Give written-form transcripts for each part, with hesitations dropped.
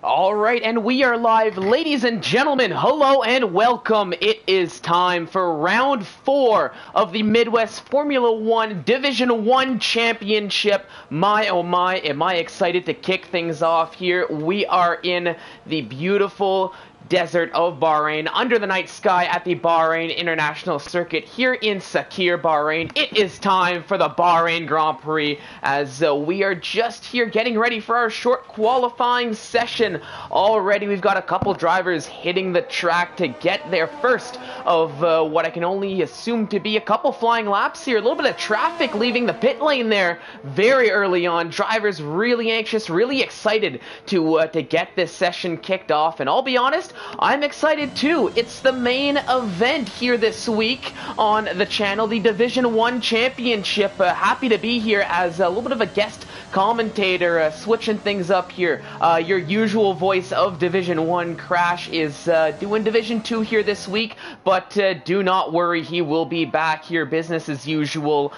All right, and we are live. Ladies and gentlemen, hello and welcome. It is time for round 4 of the Midwest Formula 1 Division 1 Championship. My, oh my, am I excited to kick things off here. We are in the beautiful desert of Bahrain, under the night sky at the Bahrain International Circuit here in Sakir, Bahrain. It is time for the Bahrain Grand Prix as we are just here getting ready for our short qualifying session. Already we've got a couple drivers hitting the track to get their first of what I can only assume to be a couple flying laps here. A little bit of traffic leaving the pit lane there very early on. Drivers really anxious, really excited to get this session kicked off, and I'll be honest, I'm excited too. It's the main event here this week on the channel, the Division 1 Championship. Happy to be here as a little bit of a guest commentator, switching things up here. Your usual voice of Division 1, Crash, is doing Division 2 here this week, but do not worry, he will be back here business as usual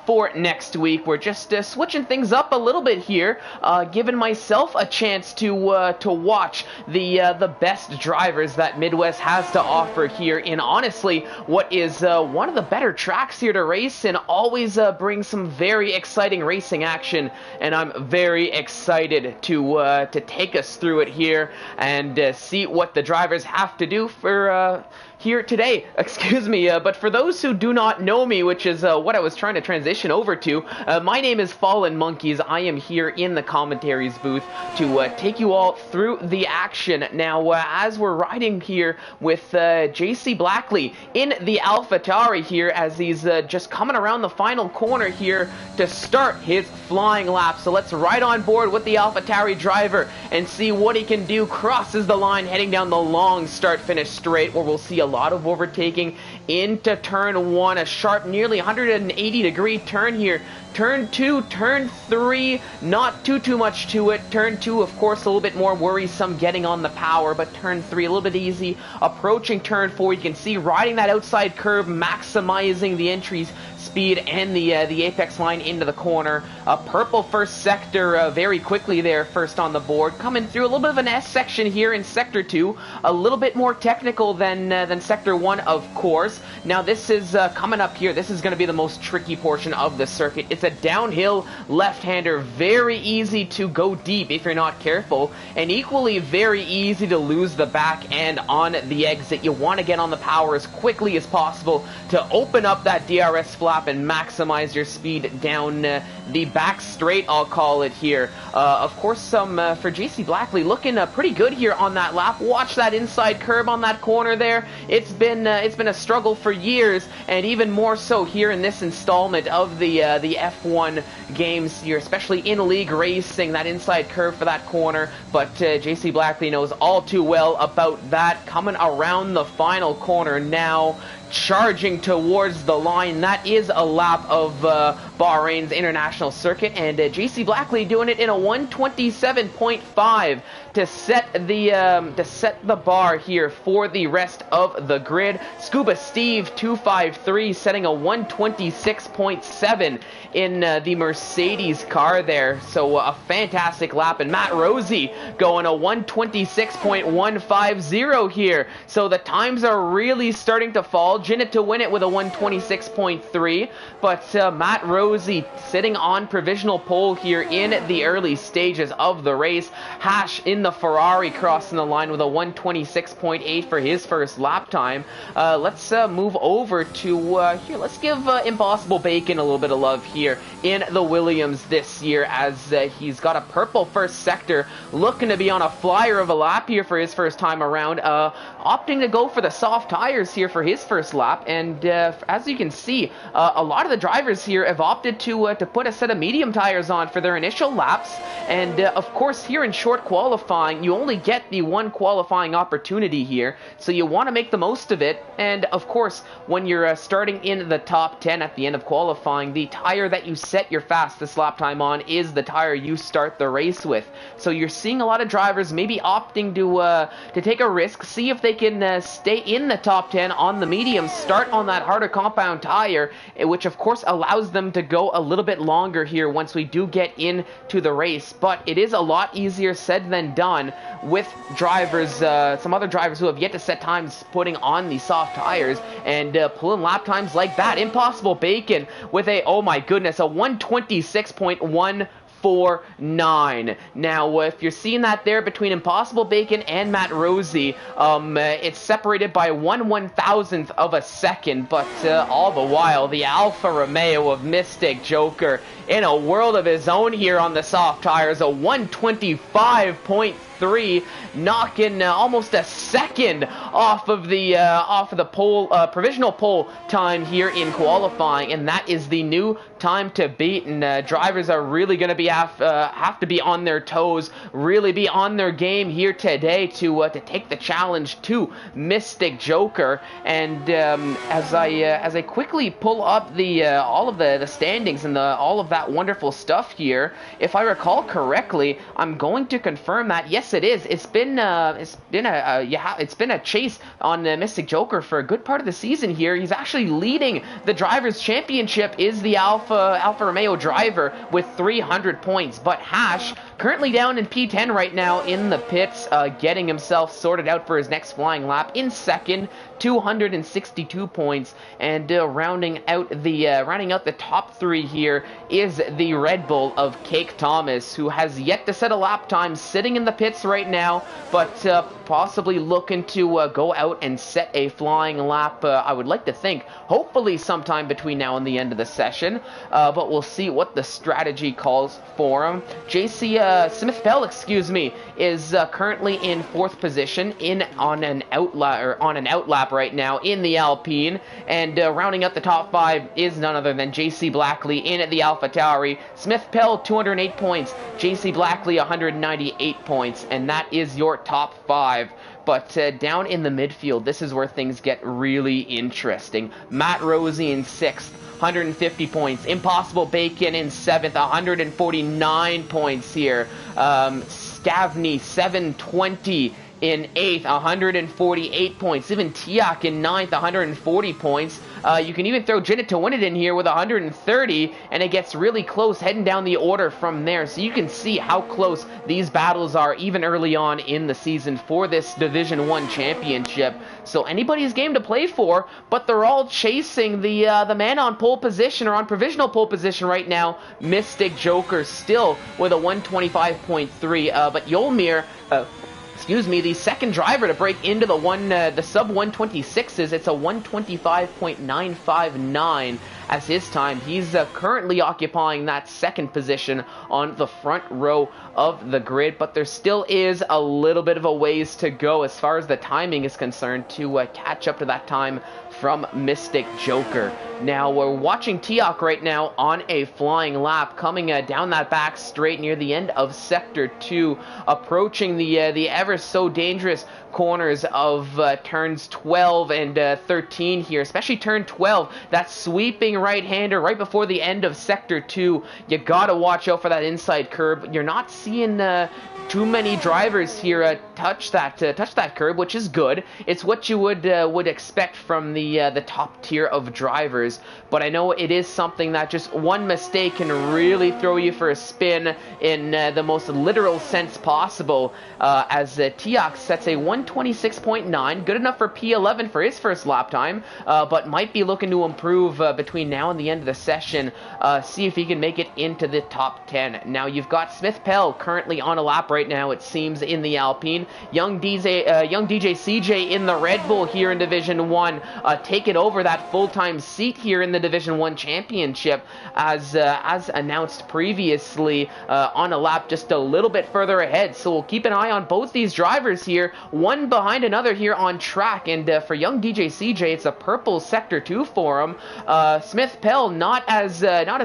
for next week. We're just switching things up a little bit here, giving myself a chance to watch the best drivers that Midwest has to offer here in honestly what is one of the better tracks here to race in. Always brings some very exciting racing action, and I'm very excited to take us through it here and see what the drivers have to do for here today, excuse me, but for those who do not know me, which is what I was trying to transition over to, my name is Fallen Monkeys. I am here in the commentaries booth to take you all through the action. Now, as we're riding here with JC Blackley in the AlphaTauri here, as he's just coming around the final corner here to start his flying lap. So let's ride on board with the AlphaTauri driver and see what he can do. Crosses the line, heading down the long start-finish straight, where we'll see a lot of overtaking into turn 1, a sharp, nearly 180-degree turn here. Turn 2, turn 3, not too much to it. Turn 2, of course, a little bit more worrisome getting on the power, but turn 3, a little bit easy. Approaching turn 4, you can see riding that outside curve, maximizing the entries, speed, and the apex line into the corner. A purple first sector very quickly there, first on the board. Coming through a little bit of an S section here in Sector 2, a little bit more technical than Sector 1, of course. Now this is coming up here. This is going to be the most tricky portion of the circuit. It's a downhill left-hander, very easy to go deep if you're not careful, and equally very easy to lose the back end on the exit. You want to get on the power as quickly as possible to open up that DRS flap and maximize your speed down the back straight, I'll call it here. Of course, some for JC Blackley looking pretty good here on that lap. Watch that inside curb on that corner there. It's been a struggle for years, and even more so here in this installment of the F1 games here, especially in league racing. That inside curve for that corner, but JC Blackley knows all too well about that. Coming around the final corner now, charging towards the line. That is a lap of Bahrain's international circuit, and JC Blackley doing it in a 127.5 to set the bar here for the rest of the grid. Scuba Steve 253 setting a 126.7 in the Mercedes car there, so a fantastic lap. And Matt Rosie going a 126.150 here, so the times are really starting to fall. Jinnit to win it with a 126.3, but Matt Rosie sitting on provisional pole here in the early stages of the race. Hash in the Ferrari crossing the line with a 126.8 for his first lap time. Let's move over to here. Let's give Impossible Bacon a little bit of love here in the Williams this year, as he's got a purple first sector, looking to be on a flyer of a lap here for his first time around, opting to go for the soft tires here for his first lap. And as you can see, a lot of the drivers here have opted to put a set of medium tires on for their initial laps. And of course, here in short qualifying, you only get the one qualifying opportunity here, so you want to make the most of it. And of course, when you're starting in the top 10 at the end of qualifying, the tire that you set your fastest lap time on is the tire you start the race with. So you're seeing a lot of drivers maybe opting to take a risk, see if they can stay in the top 10 on the medium, start on that harder compound tire, which of course allows them to go a little bit longer here once we do get into the race. But it is a lot easier said than done with drivers, some other drivers who have yet to set times putting on the soft tires and pulling lap times like that. Impossible Bacon with a, oh my goodness, a 126.149. Now, if you're seeing that there between Impossible Bacon and Matt Rosie, it's separated by 1/1000th of a second, but all the while, the Alfa Romeo of Mystic Joker in a world of his own here on the soft tires, a 125.3, knocking almost a second off of the pole provisional pole time here in qualifying, and that is the new time to beat. And drivers are really going to have to be on their toes, really be on their game here today to take the challenge to Mystic Joker. And as I quickly pull up the all of the standings and all of that wonderful stuff here, if I recall correctly, I'm going to confirm that yes, it is. It's been a chase on Mystic Joker for a good part of the season here. He's actually leading the Drivers' Championship, is the Alfa Romeo driver with 300 points. But Hash, currently down in P10 right now in the pits, getting himself sorted out for his next flying lap in second, 262 points. And rounding out the top three here is the Red Bull of Cake Thomas, who has yet to set a lap time, sitting in the pits right now, but possibly looking to go out and set a flying lap, I would like to think, hopefully sometime between now and the end of the session, but we'll see what the strategy calls for him. Smith Pell, is currently in 4th position on an outlap right now in the Alpine, and rounding out the top 5 is none other than JC Blackley in the AlphaTauri. Smith Pell 208 points, JC Blackley 198 points, and that is your top 5. But down in the midfield, this is where things get really interesting. Matt Rosie in 6th, 150 points. Impossible Bacon in 7th, 149 points here. Scavney 720 in 8th, 148 points. Even Tiak in 9th, 140 points. You can even throw Jinnit to win it in here with 130, and it gets really close heading down the order from there. So you can see how close these battles are even early on in the season for this Division 1 championship. So anybody's game to play for, but they're all chasing the man on pole position, or on provisional pole position right now, Mystic Joker, still with a 125.3. But Yolmir, the second driver to break into the sub 126s. It's a 125.959 as his time. He's currently occupying that second position on the front row of the grid, but there still is a little bit of a ways to go as far as the timing is concerned to catch up to that time from Mystic Joker. Now, we're watching Tiak right now on a flying lap, coming down that back straight near the end of Sector 2, approaching the ever so dangerous corners of turns 12 and 13 here, especially turn 12, that sweeping right-hander right before the end of Sector 2. You gotta watch out for that inside curb. You're not seeing too many drivers here touch that curb, which is good. It's what you would expect from the top tier of drivers. But I know it is something that just one mistake can really throw you for a spin in the most literal sense possible. As Tiak sets a 126.9, good enough for P11 for his first lap time, but might be looking to improve between now and the end of the session. See if he can make it into the top 10. Now you've got Smith Pell currently on a lap right now, it seems, in the Alpine. Young DJ CJ in the Red Bull here in Division 1, taking over that full-time seat here in the Division 1 Championship, as announced previously, on a lap just a little bit further ahead. So we'll keep an eye on both these drivers here, one behind another here on track. And for young DJ CJ, it's a purple Sector 2 for him. Smith Pell not as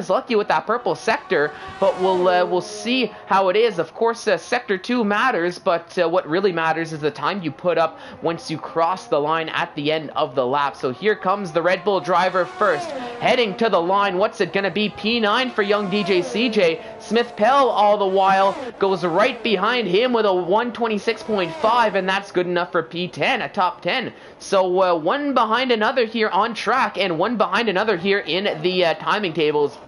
lucky with that purple sector, but we'll see how it is. Of course, Sector 2 matters, but what really matters is the time you put up once you cross the line at the end of the lap. So here comes the Red Bull driver first, heading to the line. What's it going to be? P9 for young DJ CJ. Smith Pell, all the while, goes right behind him with a 126.5, and that's good enough for P10, a top 10. So one behind another here on track, and one behind another here in the timing tables,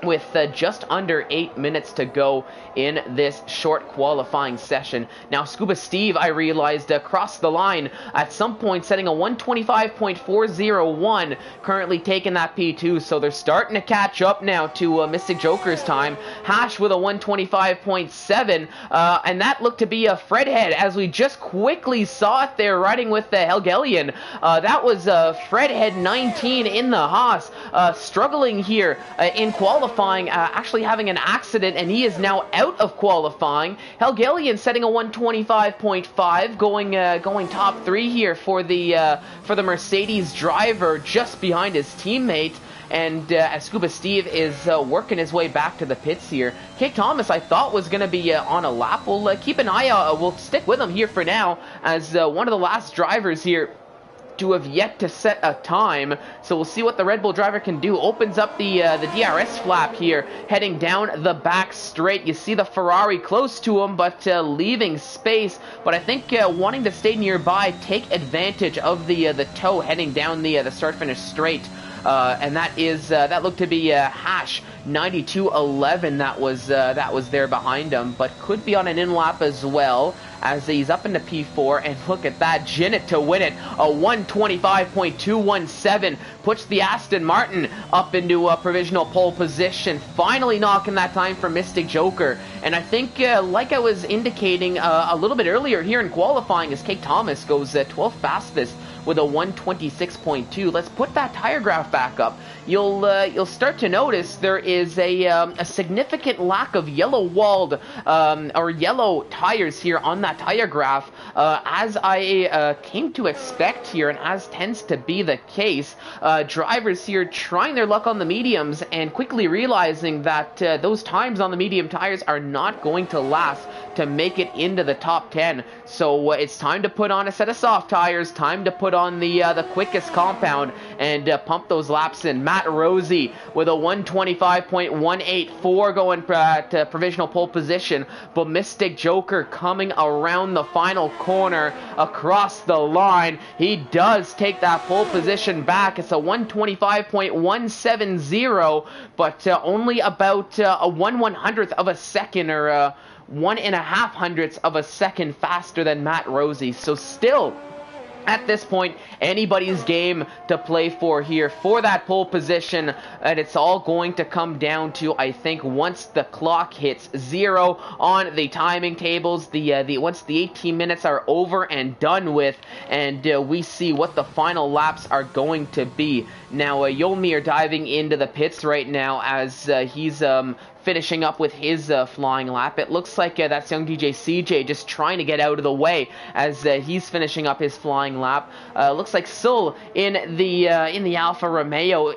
with just under 8 minutes to go in this short qualifying session. Now, Scuba Steve, I realized, crossed the line at some point, setting a 125.401, currently taking that P2, so they're starting to catch up now to Mystic Joker's time. Hash with a 125.7, and that looked to be a Fredhead, as we just quickly saw it there, riding with the Helgelian. That was Fredhead 19 in the Haas, struggling here in qualifying. Actually having an accident, and he is now out of qualifying. Helgelian setting a 125.5, going top 3 here for the Mercedes driver, just behind his teammate. And as Scuba Steve is working his way back to the pits here, Cake Thomas, I thought, was going to be on a lap. We'll keep an eye out. We'll stick with him here for now, as one of the last drivers here to have yet to set a time. So we'll see what the Red Bull driver can do. Opens up the DRS flap here, heading down the back straight. You see the Ferrari close to him, but leaving space. But I think wanting to stay nearby, take advantage of the toe heading down the start-finish straight. And that looked to be Hash 9211 that was there behind him, but could be on an in-lap as well, as he's up into P4. And look at that, Jinnit to win it, a 125.217, puts the Aston Martin up into a provisional pole position, finally knocking that time for Mystic Joker. And I think, like I was indicating a little bit earlier here in qualifying, as Cake Thomas goes 12th fastest with a 126.2. Let's put that tire graph back up. You'll start to notice there is a significant lack of yellow-walled or yellow tires here on that tire graph, as I came to expect here, and as tends to be the case. Drivers here trying their luck on the mediums and quickly realizing that those times on the medium tires are not going to last to make it into the top 10. So it's time to put on a set of soft tires, time to put on the quickest compound, and pump those laps in. Matt Rosie with a 125.184 going to provisional pole position, but Mystic Joker coming around the final corner across the line. He does take that pole position back. It's a 125.170, but only about a 1/100th of a second, or 1.5 hundredths of a second faster than Matt Rosie. So still, at this point, anybody's game to play for here for that pole position, and it's all going to come down to, I think, once the clock hits 0 on the timing tables, once the 18 minutes are over and done with, and we see what the final laps are going to be. Now, Yolmir diving into the pits right now, as he's finishing up with his flying lap. It looks like that's young DJ CJ just trying to get out of the way as he's finishing up his flying lap. Looks like Sul in the Alfa Romeo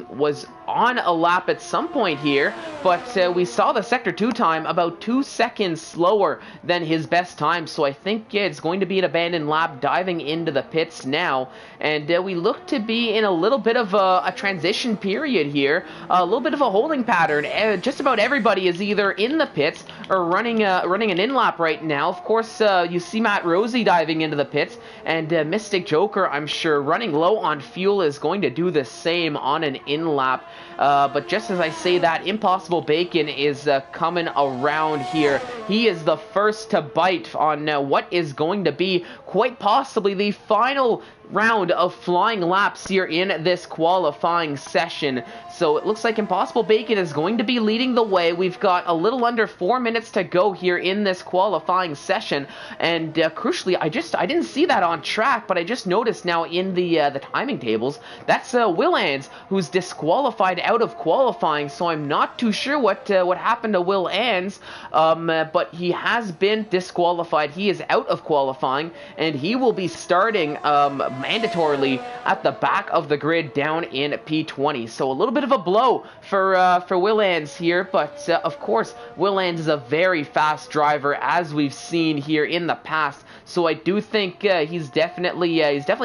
was on a lap at some point here, but we saw the Sector 2 time about 2 seconds slower than his best time, so I think it's going to be an abandoned lap diving into the pits now, and we look to be in a little bit of a transition period here, a little bit of a holding pattern. Just about everybody is either in the pits or running an in-lap right now. Of course, you see Matt Rosie diving into the pits, and Mystic Joker, I'm sure, running low on fuel, is going to do the same on an in-lap. But just as I say that, Impossible Bacon is coming around here. He is the first to bite on what is going to be quite possibly the final round of flying laps here in this qualifying session. So it looks like Impossible Bacon is going to be leading the way. We've got a little under 4 minutes to go here in this qualifying session, and crucially, I didn't see that on track, but I just noticed now in the timing tables, that's Will Ans, who's disqualified out of qualifying, so I'm not too sure what happened to Will Ans, but he has been disqualified. He is out of qualifying, and he will be starting mandatorily at the back of the grid down in P20. So a little bit of a blow for Will Ans here, but of course, Will Ans is a very fast driver, as we've seen here in the past. So I do think he's definitely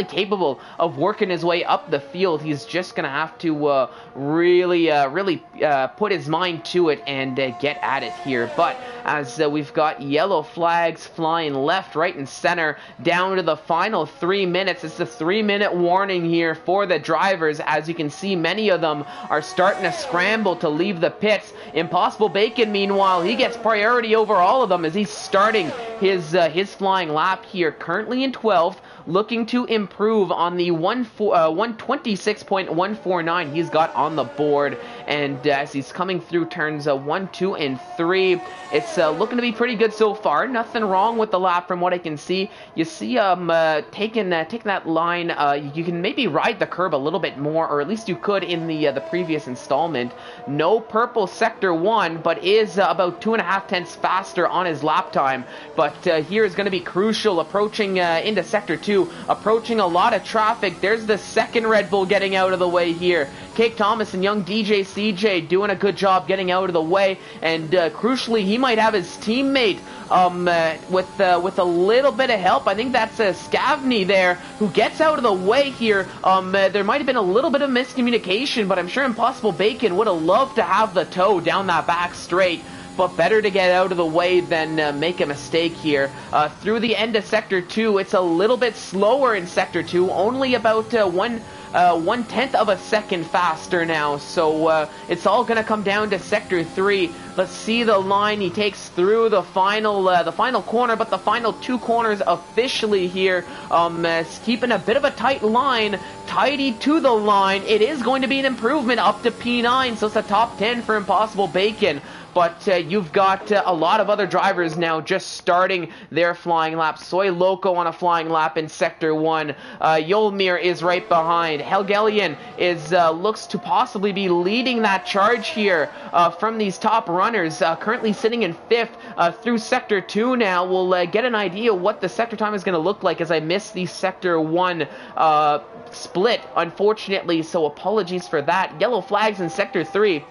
capable of working his way up the field. He's just gonna have to really put his mind to it and get at it here. But as we've got yellow flags flying left, right, and center down to the final 3 minutes. It's the 3-minute warning here for the drivers. As you can see, many of them are starting to scramble to leave the pits. Impossible Bacon, meanwhile, he gets priority over all of them as he's starting his flying lap here, currently in 12th, looking to improve on the 126.149 he's got on the board. And as he's coming through turns 1, 2, and 3, it's looking to be pretty good so far. Nothing wrong with the lap from what I can see. You see taking that line, you can maybe ride the curb a little bit more, or at least you could in the previous installment. No purple sector 1, but is about 2.5 tenths faster on his lap time. But here is going to be crucial, approaching into sector 2, approaching a lot of traffic. There's the second Red Bull getting out of the way here. Cake Thomas and young DJ CJ doing a good job getting out of the way, and crucially, he might have his teammate with a little bit of help. I think that's Scavney there who gets out of the way here. There might have been a little bit of miscommunication, but I'm sure Impossible Bacon would have loved to have the toe down that back straight. But better to get out of the way than make a mistake here. Through the end of Sector 2, it's a little bit slower in Sector 2, only about 1/10 of a second faster now. So it's all going to come down to Sector 3. Let's see the line he takes through the final corner, but the final 2 corners officially here. Keeping a bit of a tight line, tidy to the line. It is going to be an improvement up to P9, so it's a top 10 for Impossible Bacon. But you've got a lot of other drivers now just starting their flying lap. Soy Loco on a flying lap in Sector 1. Yolmir is right behind. Helgelian looks to possibly be leading that charge here from these top runners. Currently sitting in 5th through Sector 2 now. We'll get an idea what the sector time is going to look like, as I missed the Sector 1 split, unfortunately. So apologies for that. Yellow flags in Sector 3.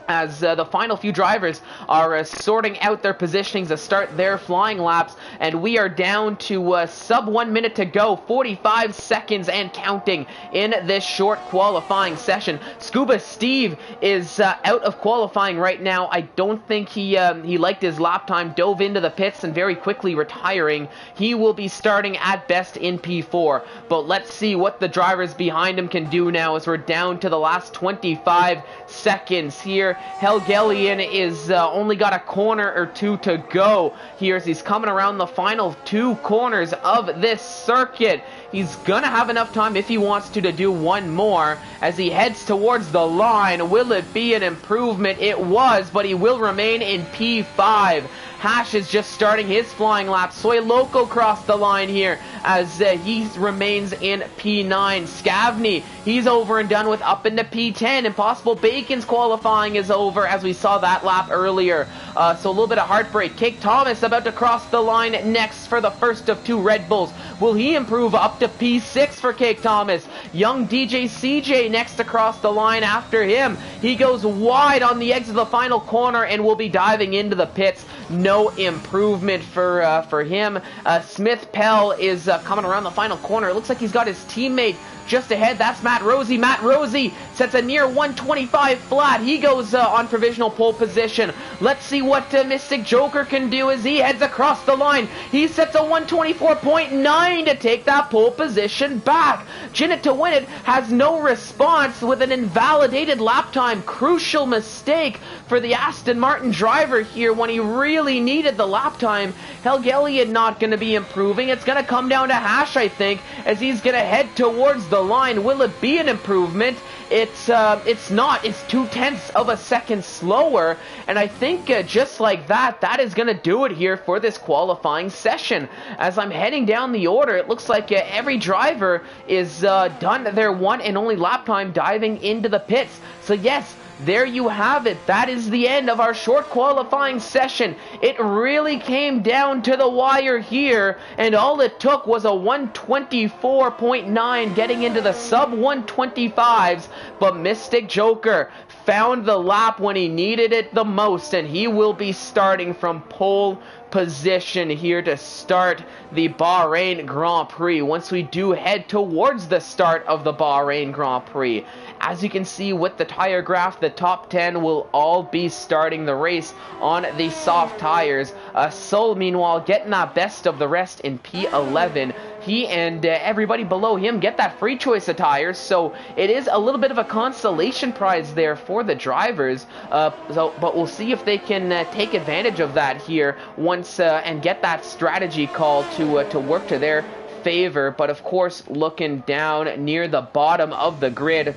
As the final few drivers are sorting out their positionings to start their flying laps, and we are down to sub 1 minute to go, 45 seconds and counting in this short qualifying session. Scuba Steve is out of qualifying right now. I don't think he liked his lap time, dove into the pits and very quickly retiring. He will be starting at best in P4, but let's see what the drivers behind him can do now as we're down to the last 25 seconds here. Helgelian is only got a corner or 2 to go here as he's coming around the final 2 corners of this circuit. He's gonna have enough time if he wants to do one more as he heads towards the line. Will it be an improvement? It was, but he will remain in P5. Hash is just starting his flying lap. Soy Loco crossed the line here as he remains in P9. Scavney, he's over and done with, up into P10. Impossible Bacon's qualifying is over, as we saw that lap earlier. So a little bit of heartbreak. Cake Thomas about to cross the line next for the first of 2 Red Bulls. Will he improve up to P6 for Cake Thomas? Young DJ CJ next to cross the line after him. He goes wide on the exit of the final corner and will be diving into the pits. No improvement for him. Smith Pell is coming around the final corner. It looks like he's got his teammate just ahead. That's Matt Rosie. Matt Rosie sets a near 125 flat. He goes on provisional pole position. Let's see what Mystic Joker can do as he heads across the line. He sets a 124.9 to take that pole position back. Jinnit to win it has no response with an invalidated lap time. Crucial mistake for the Aston Martin driver here when he really needed the lap time. Helgelian not going to be improving. It's going to come down to Hash, I think, as he's going to head towards the line. Will it be an improvement? it's not. It's 0.2 of a second slower, and I think just like that, that is going to do it here for this qualifying session. As I'm heading down the order, it looks like every driver is done their one and only lap time diving into the pits. So yes, there you have it. That is the end of our short qualifying session. It really came down to the wire here, and all it took was a 124.9 getting into the sub 125s, but Mystic Joker found the lap when he needed it the most, and he will be starting from pole position here to start the Bahrain Grand Prix once we do head towards the start of the Bahrain Grand Prix. As you can see with the tire graph, the top 10 will all be starting the race on the soft tires. Sol, meanwhile, getting that best of the rest in P11. He and everybody below him get that free choice of tires, so it is a little bit of a consolation prize there for the drivers. But we'll see if they can take advantage of that here once and get that strategy call to work to their favor. But of course, looking down near the bottom of the grid,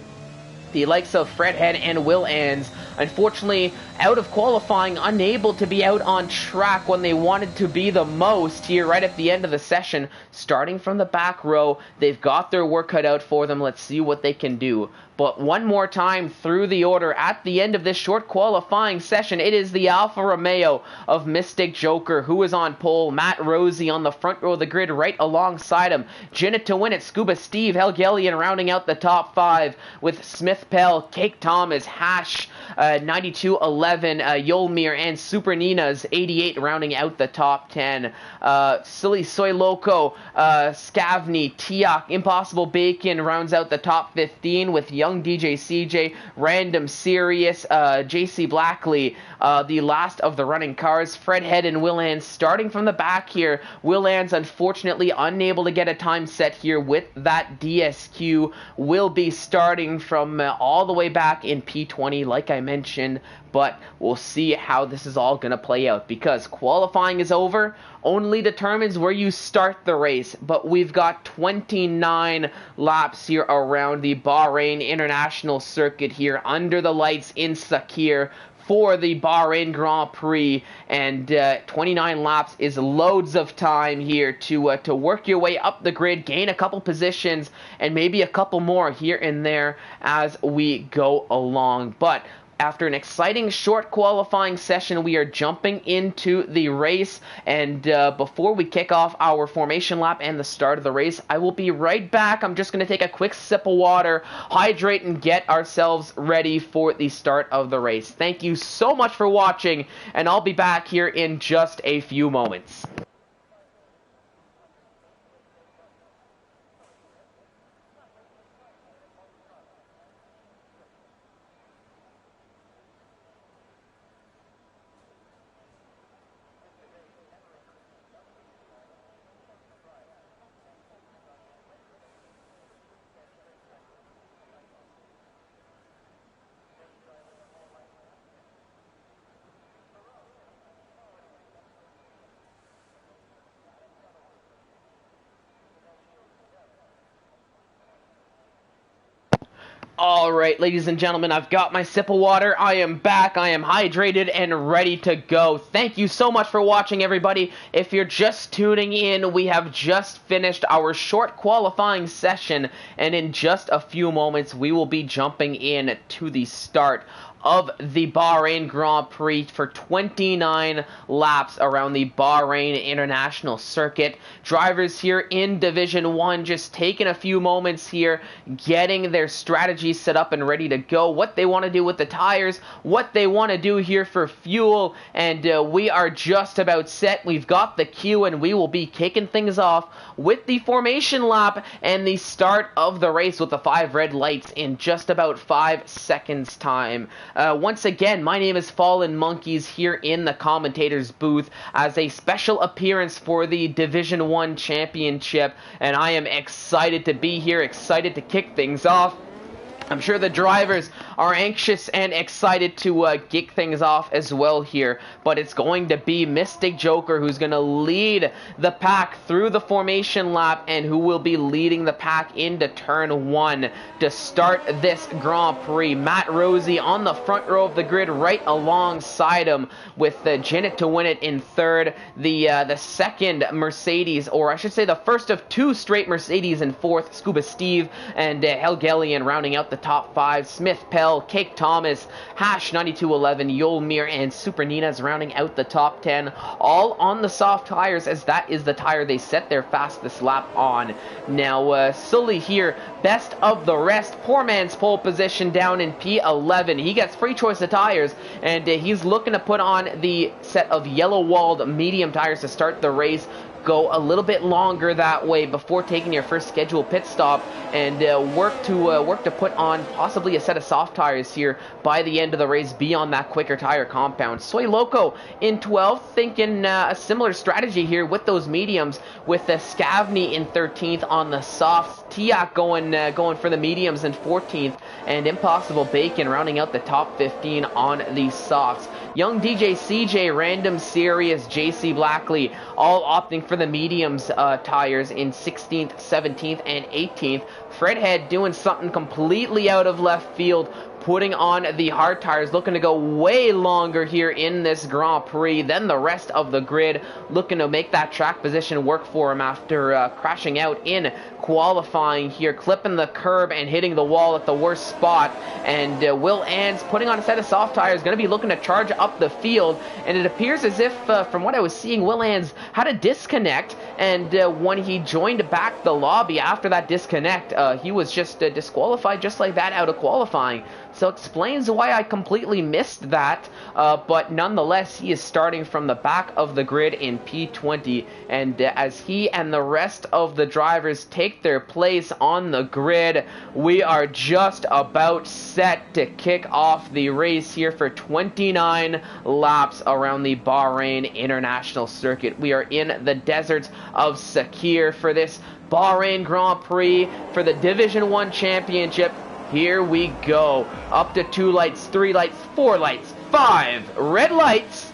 the likes of Fredhead and Will Ans, unfortunately, out of qualifying, unable to be out on track when they wanted to be the most here right at the end of the session. Starting from the back row, they've got their work cut out for them. Let's see what they can do. But one more time through the order at the end of this short qualifying session, it is the Alfa Romeo of Mystic Joker who is on pole. Matt Rosie on the front row of the grid right alongside him. Jinnit to win it. Scuba Steve, Helgelian rounding out the top 5 with Smith Pell, Cake Thomas, Hash, 9211, Yolmir, and Super Nina's 88 rounding out the top 10. Silly Soy Loco, Scavney, Tiak, Impossible Bacon rounds out the top 15 with Young DJ CJ, Random Serious, JC Blackley, the last of the running cars. Fredhead and Will Ans starting from the back here. Will Ans unfortunately unable to get a time set here with that DSQ. Will be starting from all the way back in P20 like I mentioned, but we'll see how this is all going to play out because qualifying is over. Only determines where you start the race, but we've got 29 laps here around the Bahrain International Circuit here under the lights in Sakir for the Bahrain Grand Prix, and 29 laps is loads of time here to work your way up the grid, gain a couple positions, and maybe a couple more here and there as we go along. But after an exciting short qualifying session, we are jumping into the race, and before we kick off our formation lap and the start of the race, I will be right back. I'm just going to take a quick sip of water, hydrate, and get ourselves ready for the start of the race. Thank you so much for watching, and I'll be back here in just a few moments. Alright, ladies and gentlemen, I've got my sip of water, I am back, I am hydrated and ready to go. Thank you so much for watching, everybody. If you're just tuning in, we have just finished our short qualifying session, and in just a few moments, we will be jumping in to the start of the Bahrain Grand Prix for 29 laps around the Bahrain International Circuit. Drivers here in Division 1 just taking a few moments here, getting their strategy set up and ready to go, what they want to do with the tires, what they want to do here for fuel, and we are just about set. We've got the cue, and we will be kicking things off with the formation lap and the start of the race with the 5 red lights in just about 5 seconds time. Once again, my name is Fallen Monkeys here in the commentator's booth as a special appearance for the Division 1 Championship, and I am excited to be here, excited to kick things off. I'm sure the drivers are anxious and excited to kick things off as well here, but it's going to be Mystic Joker who's going to lead the pack through the formation lap and who will be leading the pack into turn 1 to start this Grand Prix. Matt Rosie on the front row of the grid right alongside him with Janet to win it in third, the second Mercedes, or I should say the first of 2 straight Mercedes in fourth, Scuba Steve and Helgelian rounding out the top 5, Smith Pell, Cake Thomas, Hash 9211, Yolmir, and Super Nina's rounding out the top 10, all on the soft tires, as that is the tire they set their fastest lap on. Now, Sully here, best of the rest, poor man's pole position down in P11. He gets free choice of tires, and he's looking to put on the set of yellow-walled medium tires to start the race. Go a little bit longer that way before taking your first scheduled pit stop, and work to put on possibly a set of soft tires here by the end of the race, be on that quicker tire compound. Soy Loco in 12th, thinking a similar strategy here with those mediums, with Scavney in 13th on the softs, Tiak going for the mediums in 14th, and Impossible Bacon rounding out the top 15 on the softs. Young DJ CJ, Random Serious, JC Blackley, all opting for the mediums tires in 16th, 17th, and 18th. Fredhead doing something completely out of left field, putting on the hard tires, looking to go way longer here in this Grand Prix than the rest of the grid, looking to make that track position work for him after crashing out in qualifying here, clipping the curb and hitting the wall at the worst spot. And Will Ans putting on a set of soft tires, going to be looking to charge up the field, and it appears as if, from what I was seeing, Will Ans had a disconnect, and when he joined back the lobby after that disconnect, he was just disqualified just like that out of qualifying. So explains why I completely missed that, but nonetheless, he is starting from the back of the grid in P20, and as he and the rest of the drivers take their place on the grid, we are just about set to kick off the race here for 29 laps around the Bahrain International Circuit. We are in the deserts of Sakir for this Bahrain Grand Prix for the Division 1 Championship. Here we go. Up to 2 lights, 3 lights, 4 lights, 5 red lights.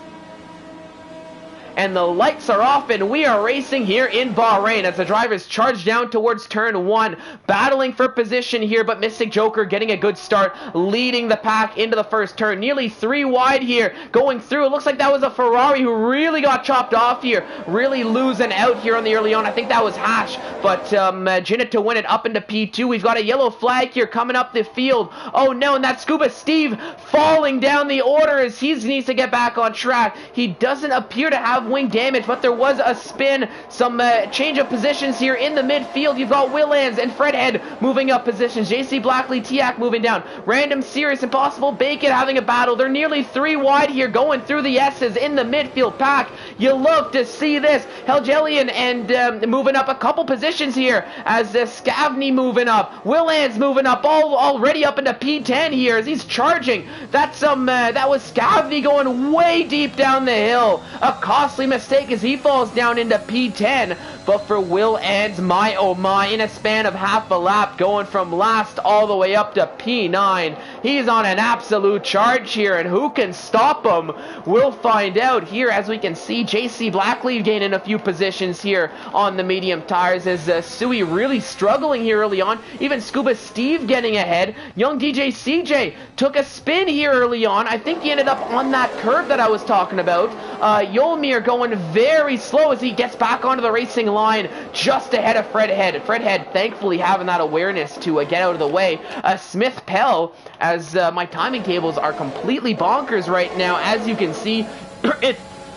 And the lights are off, and we are racing here in Bahrain as the drivers charge down towards turn 1, battling for position here, but Mystic Joker getting a good start, leading the pack into the first turn, nearly 3 wide here, going through. It looks like that was a Ferrari who really got chopped off here, really losing out here on the early on. I think that was Hash, but Jinnit to win it up into P2. We've got a yellow flag here coming up the field. Oh no, and that's Scuba Steve falling down the order as he needs to get back on track. He doesn't appear to have wing damage, but there was a spin, some change of positions here in the midfield. You've got Willans and Fredhead moving up positions, JC Blackley, Tiak moving down, Random Serious, Impossible Bacon having a battle. They're nearly 3 wide here, going through the S's in the midfield pack. You love to see this. Helgelian and moving up a couple positions here as Scavney moving up, Willans moving up, already up into P10 here as he's charging. That's that was Scavney going way deep down the hill. A costly mistake as he falls down into P10, but for Will Ans, my oh my, in a span of half a lap, going from last all the way up to P9. He's on an absolute charge here, and who can stop him? We'll find out here. As we can see, JC Blackley gaining a few positions here on the medium tires as Sui really struggling here early on. Even Scuba Steve getting ahead. Young DJ CJ took a spin here early on. I think he ended up on that curve that I was talking about. Yolmir going very slow as he gets back onto the racing line just ahead of Fredhead. Fredhead thankfully having that awareness to get out of the way. Smith Pell, as my timing tables are completely bonkers right now, as you can see.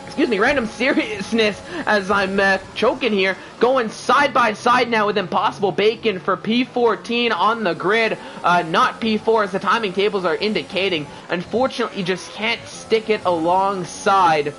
Excuse me, Random Seriousness as I'm choking here, going side by side now with Impossible Bacon for P14 on the grid, not P4 as the timing tables are indicating. Unfortunately, you just can't stick it alongside.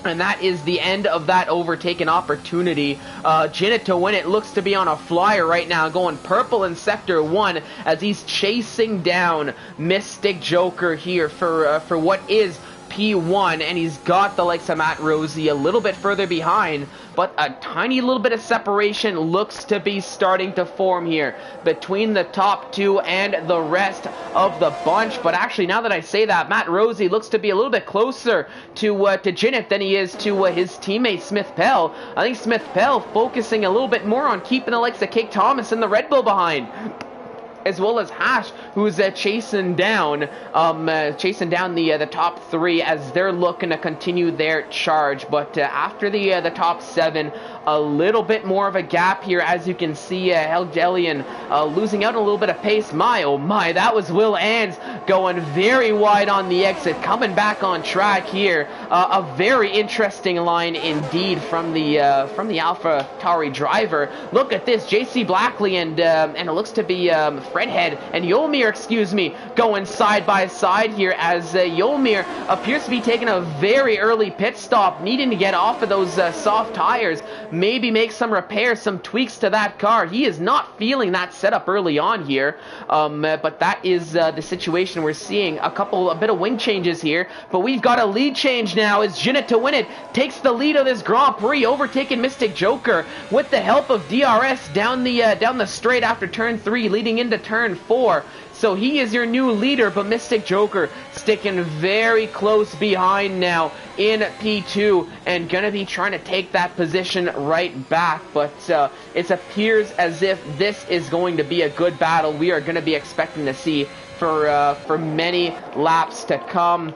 And that is the end of that overtaken opportunity. Jinnit to win it looks to be on a flyer right now, going purple in Sector 1 as he's chasing down Mystic Joker here for what is P1, and he's got the likes of Matt Rosie a little bit further behind, but a tiny little bit of separation looks to be starting to form here between the top two and the rest of the bunch. But actually, now that I say that, Matt Rosie looks to be a little bit closer to Jinnit than he is to his teammate Smith Pell. I think Smith Pell focusing a little bit more on keeping the likes of Cake Thomas and the Red Bull behind, as well as Hash, who's chasing down the top three as they're looking to continue their charge. But after the top seven, a little bit more of a gap here, as you can see. Helgelian losing out a little bit of pace. My, oh my, that was Will Ans going very wide on the exit, coming back on track here. A very interesting line indeed from the Alpha Tauri driver. Look at this, JC Blackley and it looks to be Fredhead and Yolmir, excuse me, going side by side here, as Yolmir appears to be taking a very early pit stop, needing to get off of those soft tires, maybe make some repairs, some tweaks to that car. He is not feeling that setup early on here, but that is the situation we're seeing. A bit of wing changes here, but we've got a lead change now as Jinnit to win it takes the lead of this Grand Prix, overtaking Mystic Joker with the help of DRS down the straight after turn 3, leading into turn 4. So he is your new leader, but Mystic Joker sticking very close behind now in P2 and going to be trying to take that position right back. But it appears as if this is going to be a good battle we are going to be expecting to see for many laps to come.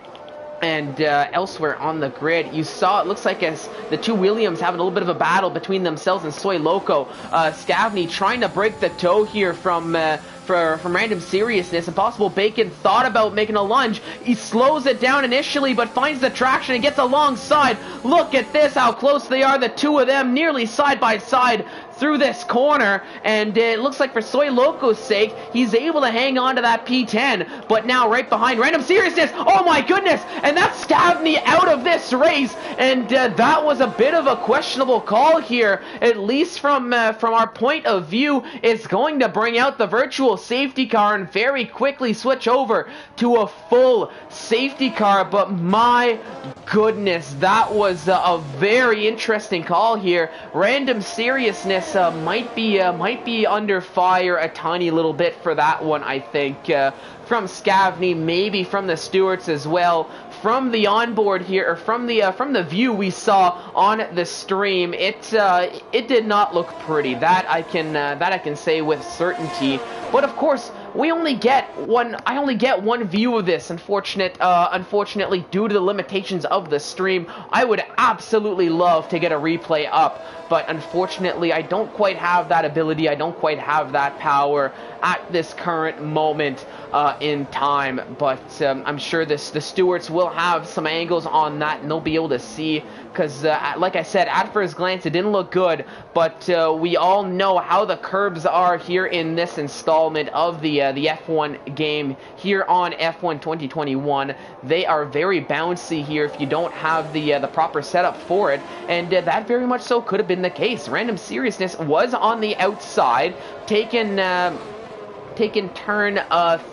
And elsewhere on the grid, you saw it looks like as the two Williams having a little bit of a battle between themselves and Soy Loco. Scavney trying to break the toe here from Random Seriousness. Impossible Bacon thought about making a lunge. He slows it down initially, but finds the traction and gets alongside. Look at this, how close they are, the two of them, nearly side by side through this corner, and it looks like for Soy Loco's sake, he's able to hang on to that P10, but now right behind Random Seriousness, oh my goodness, and that's Scavney out of this race, and that was a bit of a questionable call here, at least from our point of view. It's going to bring out the virtual safety car and very quickly switch over to a full safety car, but my goodness, that was a very interesting call here. Random Seriousness might be under fire a tiny little bit for that one, I think, from Scavney, maybe from the Stewarts as well. From the onboard here, or from the view we saw on the stream, it did not look pretty. That I can say with certainty. But of course, I only get one view of this. Unfortunately, due to the limitations of the stream, I would absolutely love to get a replay up, but unfortunately, I don't quite have that ability. I don't quite have that power at this current moment in time. But I'm sure the Stewarts will have some angles on that, and they'll be able to see. Because, like I said, at first glance, it didn't look good, but we all know how the curbs are here in this installment of the F1 game here on F1 2021. They are very bouncy here if you don't have the proper setup for it, and that very much so could have been the case. Random Seriousness was on the outside, taken turn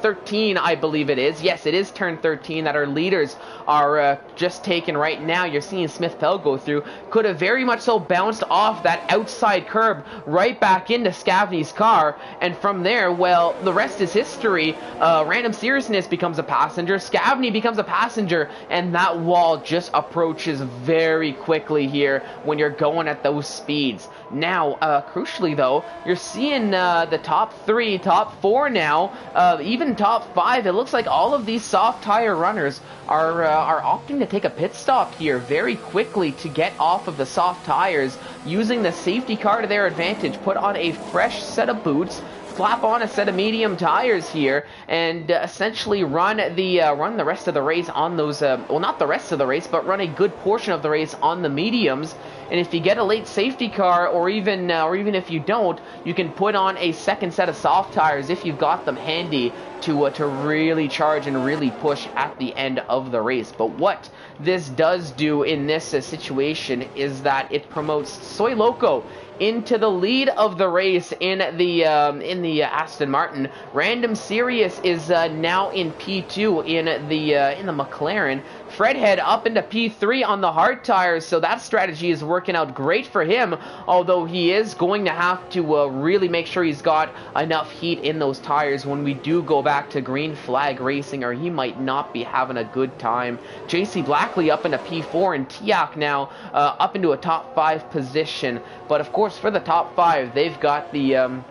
13, I believe it is. Yes, it is turn 13 that our leaders are just taken right now. You're seeing Smith Pell go through. Could have very much so bounced off that outside curb right back into Scavney's car. And from there, well, the rest is history. Random Seriousness becomes a passenger. Scavney becomes a passenger. And that wall just approaches very quickly here when you're going at those speeds. Now, crucially though, you're seeing the top 3, top 4 now, even top 5. It looks like all of these soft tire runners are opting to take a pit stop here very quickly to get off of the soft tires, using the safety car to their advantage, put on a fresh set of boots, slap on a set of medium tires here, and essentially run the rest of the race on those, well, not the rest of the race, but run a good portion of the race on the mediums. And if you get a late safety car, or even if you don't, you can put on a second set of soft tires if you've got them handy to really charge and really push at the end of the race. But what this does do in this situation is that it promotes Soy Loco into the lead of the race in the Aston Martin. Random Sirius is now in P2 in the McLaren. Fredhead up into P3 on the hard tires, so that strategy is working out great for him, although he is going to have to really make sure he's got enough heat in those tires when we do go back to green flag racing, or he might not be having a good time. JC Blackley up into P4, and Tiak now up into a top 5 position. But of course, for the top 5, they've got the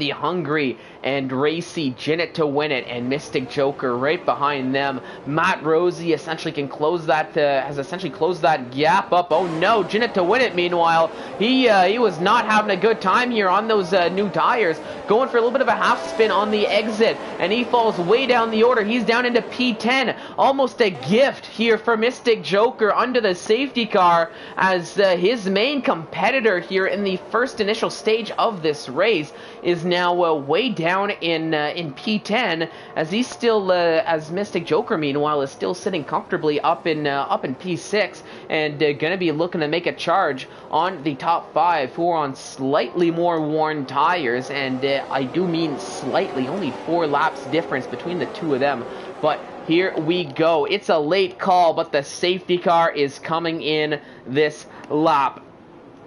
hungry and racy Jinnit to win it, and Mystic Joker right behind them. Matt Rosie essentially can close that, has essentially closed that gap up. Oh no, Jinnit to win it. Meanwhile, he was not having a good time here on those new tires, going for a little bit of a half spin on the exit, and he falls way down the order. He's down into P10, almost a gift here for Mystic Joker under the safety car, as his main competitor here in the first initial stage of this race is now way down in P10, as he's still as Mystic Joker meanwhile is still sitting comfortably up in P6, and gonna be looking to make a charge on the top 5, who are on slightly more worn tires, and I do mean slightly, only 4 laps difference between the two of them. But here we go. It's a late call, but the safety car is coming in this lap.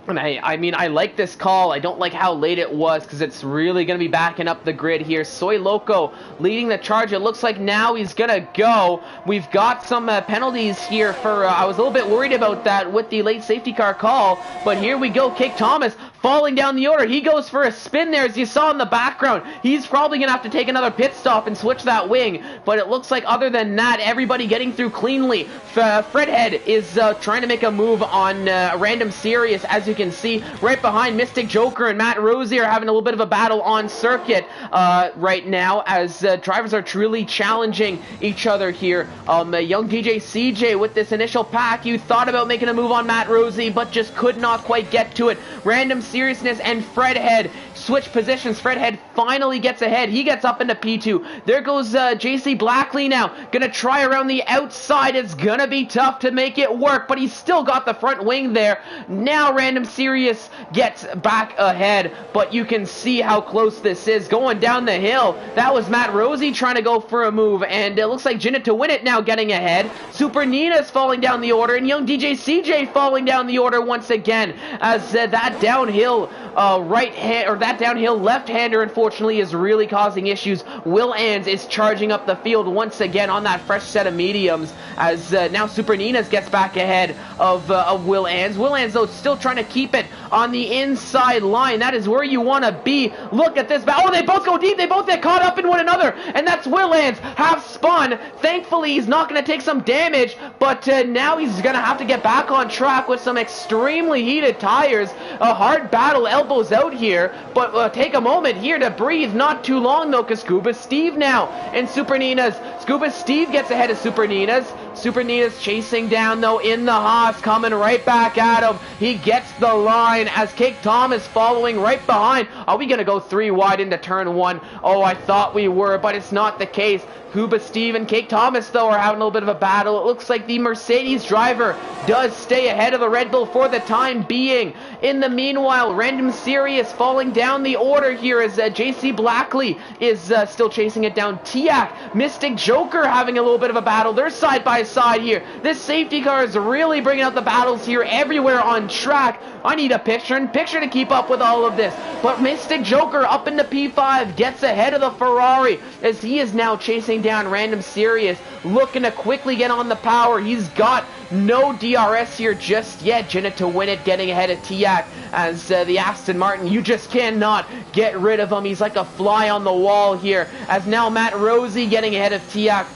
And I mean, I like this call. I don't like how late it was, because it's really going to be backing up the grid here. Soy Loco leading the charge. It looks like now he's going to go. We've got some penalties here for, I was a little bit worried about that with the late safety car call. But here we go. Cake Thomas falling down the order. He goes for a spin there, as you saw in the background. He's probably going to have to take another pit stop and switch that wing. But it looks like other than that, everybody getting through cleanly. Fredhead is trying to make a move on Random Sirius, as you can see. Right behind, Mystic Joker and Matt Rosie are having a little bit of a battle on circuit right now, as drivers are truly challenging each other here. Young DJ CJ with this initial pack. You thought about making a move on Matt Rosie, but just could not quite get to it. Random Seriousness and Fredhead switch positions. Fredhead finally gets ahead. He gets up into P2. There goes JC Blackley now. Gonna try around the outside. It's gonna be tough to make it work, but he's still got the front wing there. Now Random Sirius gets back ahead, but you can see how close this is. Going down the hill, that was Matt Rosie trying to go for a move, and it looks like Jinnit to win it now getting ahead. Super Nina's falling down the order, and Young DJ CJ falling down the order once again, as that downhill right hand, or that downhill left-hander, unfortunately, is really causing issues. Will Ans is charging up the field once again on that fresh set of mediums, as now Super Nina's gets back ahead of Will Ans. Will Ans, though, still trying to keep it on the inside line. That is where you want to be. Look at this. Oh, they both go deep. They both get caught up in one another, and that's Will Ans half spun. Thankfully, he's not going to take some damage, but now he's going to have to get back on track with some extremely heated tires. A hard battle, elbows out here, but take a moment here to breathe. Not too long, though, because Scuba Steve now and Super Nina's. Scuba Steve gets ahead of Super Nina's. Super Nina's chasing down, though, in the Haas, coming right back at him. He gets the line as Cake Thomas following right behind. Are we going to go 3 wide into turn 1? Oh, I thought we were, but it's not the case. Cuba Steve and Cake Thomas, though, are having a little bit of a battle. It looks like the Mercedes driver does stay ahead of the Red Bull for the time being. In the meanwhile, Random Sirius falling down the order here, as JC Blackley is still chasing it down. Tiak, Mystic Joker having a little bit of a battle. They're side by side here. This safety car is really bringing out the battles here everywhere on track. I need a picture to keep up with all of this. But Mystic Joker up into P5 gets ahead of the Ferrari, as he is now chasing down Random Sirius, looking to quickly get on the power. He's got no DRS here just yet. Jinnit to win it, getting ahead of Tiak, as the Aston Martin, you just cannot get rid of him. He's like a fly on the wall here, as now Matt Rosie getting ahead of Tiak.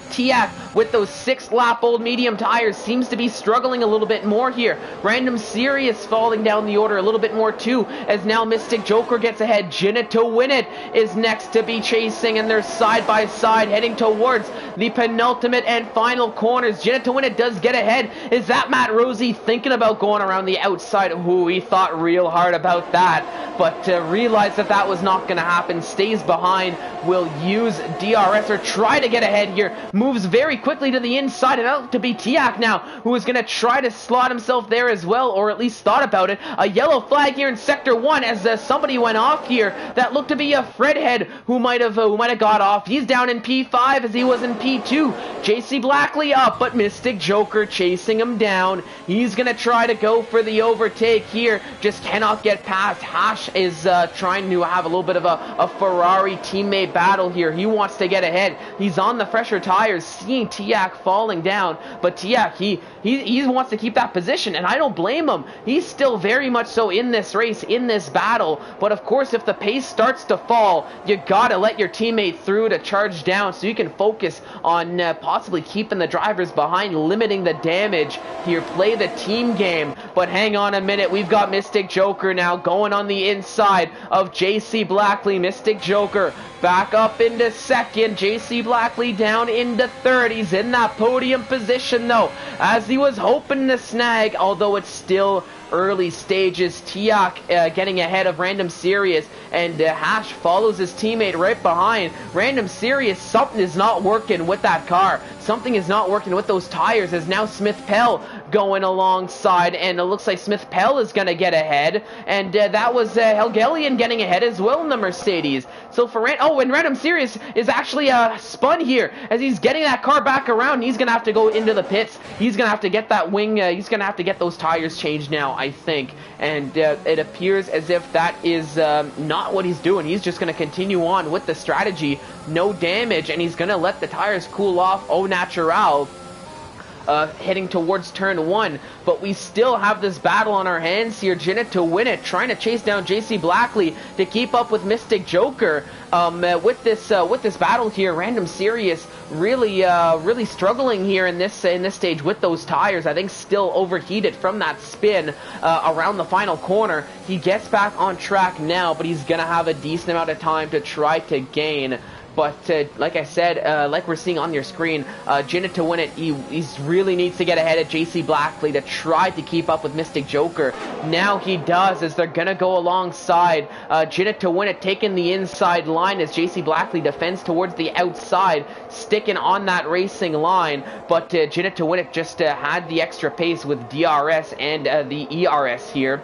Tiak with those 6-lap-old medium tires seems to be struggling a little bit more here. Random Serious falling down the order a little bit more too, as now Mystic Joker gets ahead. Jinnet to Win It is next to be chasing, and they're side by side heading towards the penultimate and final corners. Jinnet to Win It does get ahead. Is that Matt Rosie thinking about going around the outside? Ooh, he thought real hard about that, but realized that that was not going to happen. Stays behind, will use DRS or try to get ahead here. Moves very quickly to the inside, and out to be Tiak now, who is going to try to slot himself there as well, or at least thought about it. A yellow flag here in Sector 1 as somebody went off here. That looked to be a Fredhead who might have got off. He's down in P5 as he was in P2. JC Blackley up, but Mystic Joker chasing him down. He's going to try to go for the overtake here. Just cannot get past. Hash is trying to have a little bit of a Ferrari teammate battle here. He wants to get ahead. He's on the fresher tires, seeing Tiak falling down, but Tiak, he wants to keep that position, and I don't blame him. He's still very much so in this race, in this battle, but of course if the pace starts to fall, you gotta let your teammate through to charge down so you can focus on possibly keeping the drivers behind, limiting the damage here, play the team game. But hang on a minute, we've got Mystic Joker now going on the inside of JC Blackley. Mystic Joker back up into second, JC Blackley down into third. He's in that podium position though, as he was hoping to snag, although it's still early stages. Tiak getting ahead of Random Serious, and Hash follows his teammate right behind. Random Serious, something is not working with that car. Something is not working with those tires, as now Smith Pell going alongside, and it looks like Smith Pell is going to get ahead, and that was Helgelian getting ahead as well in the Mercedes. So for and Random Serious is actually spun here, as he's getting that car back around. He's going to have to go into the pits. He's going to have to get that wing, he's going to have to get those tires changed now, I think, and it appears as if that is not what he's doing. He's just going to continue on with the strategy, no damage, and he's going to let the tires cool off au natural, heading towards turn 1, but we still have this battle on our hands here. Jinnet to Win It trying to chase down JC Blackley to keep up with Mystic Joker. With this battle here, Random Serious really struggling here in this stage with those tires. I think still overheated from that spin around the final corner. He gets back on track now, but he's gonna have a decent amount of time to try to gain. But like I said, like we're seeing on your screen, Jinnet to Win It, he really needs to get ahead of JC Blackley to try to keep up with Mystic Joker. Now he does, as they're going to go alongside. Jinnet to Win It taking the inside line as JC Blackley defends towards the outside, sticking on that racing line. But Jinnet to Win It just had the extra pace with DRS and the ERS here.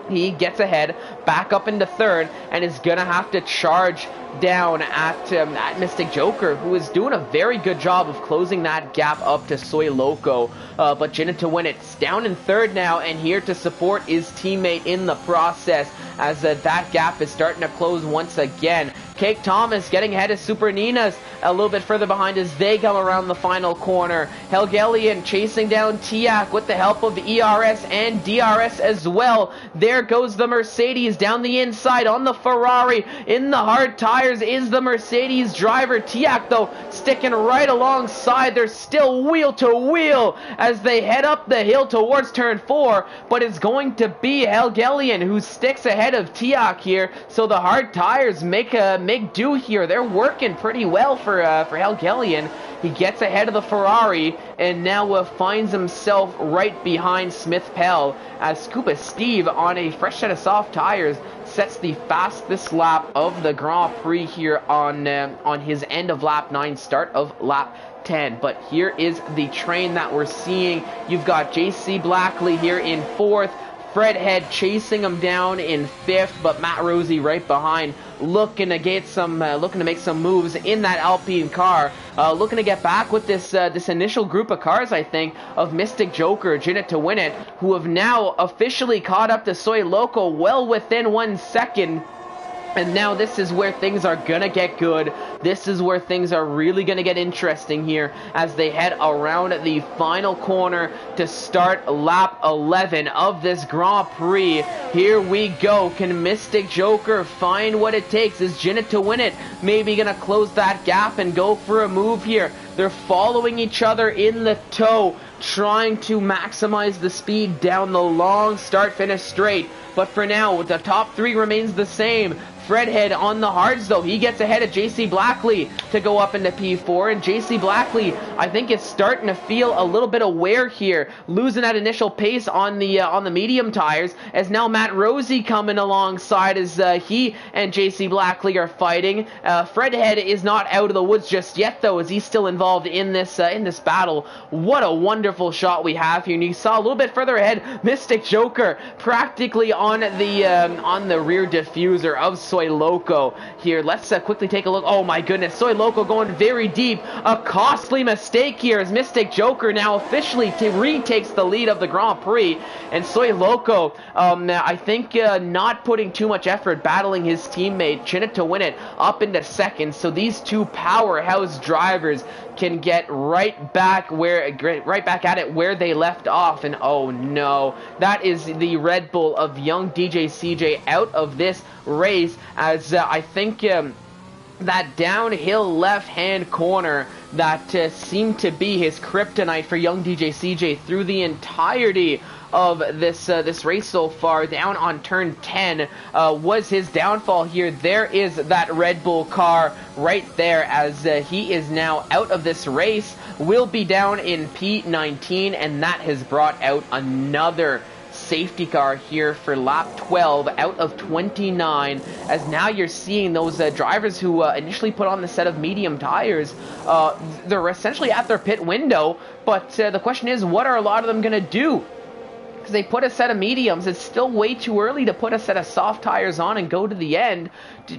He gets ahead, back up into third, and is going to have to charge down at Mystic Joker, who is doing a very good job of closing that gap up to Soy Loco. But Jinnet to Win It's down in third now, and here to support his teammate in the process, as that gap is starting to close once again. Cake Thomas getting ahead of Super Nina's a little bit further behind as they come around the final corner. Helgelian chasing down Tiak with the help of ERS and DRS as well. There goes the Mercedes down the inside on the Ferrari. In the hard tires is the Mercedes driver. Tiak, though, sticking right alongside. They're still wheel to wheel as they head up the hill towards turn 4, but it's going to be Helgelian who sticks ahead of Tiak here. So the hard tires make do here. They're working pretty well for Helgelian. He gets ahead of the Ferrari and now finds himself right behind Smith Pell, as Scuba Steve on a fresh set of soft tires sets the fastest lap of the Grand Prix here on his end of lap 9, start of lap 10. But here is the train that we're seeing. You've got JC Blackley here in 4th, Fredhead chasing him down in 5th, but Matt Rosie right behind, looking to make some moves in that Alpine car, looking to get back with this initial group of cars, I think, of Mystic Joker, Jinnet to Win It, who have now officially caught up to Soy Loco well within 1 second. And now this is where things are gonna get good. This is where things are really gonna get interesting here as they head around the final corner to start lap 11 of this Grand Prix. Here we go. Can Mystic Joker find what it takes? Is Jinnit to win it? Maybe gonna close that gap and go for a move here. They're following each other in the tow, trying to maximize the speed down the long start-finish straight. But for now, the top three remains the same. Fredhead on the hards, though. He gets ahead of JC Blackley to go up into P4. And JC Blackley, I think, is starting to feel a little bit of wear here. Losing that initial pace on the medium tires. As now Matt Rosie coming alongside as he and JC Blackley are fighting. Fredhead is not out of the woods just yet, though, as he's still involved in this battle. What a wonderful shot we have here. And you saw a little bit further ahead, Mystic Joker practically on the rear diffuser of Soy Loco here. Let's quickly take a look. Oh my goodness, Soy Loco going very deep. A costly mistake here as Mystic Joker now officially retakes the lead of the Grand Prix. And Soy Loco, I think not putting too much effort battling his teammate Jinnit to win it up into second. So these two powerhouse drivers can get right back at it where they left off. And oh no, that is the Red Bull of young DJ CJ out of this race, as I think that downhill left-hand corner that seemed to be his kryptonite for young DJ CJ through the entirety of this race so far, down on turn 10, was his downfall here. There is that Red Bull car right there, as he is now out of this race, will be down in P19, and that has brought out another safety car here for lap 12 out of 29, as now you're seeing those drivers who initially put on the set of medium tires, they're essentially at their pit window, but the question is, what are a lot of them going to do? Because they put a set of mediums. It's still way too early to put a set of soft tires on and go to the end.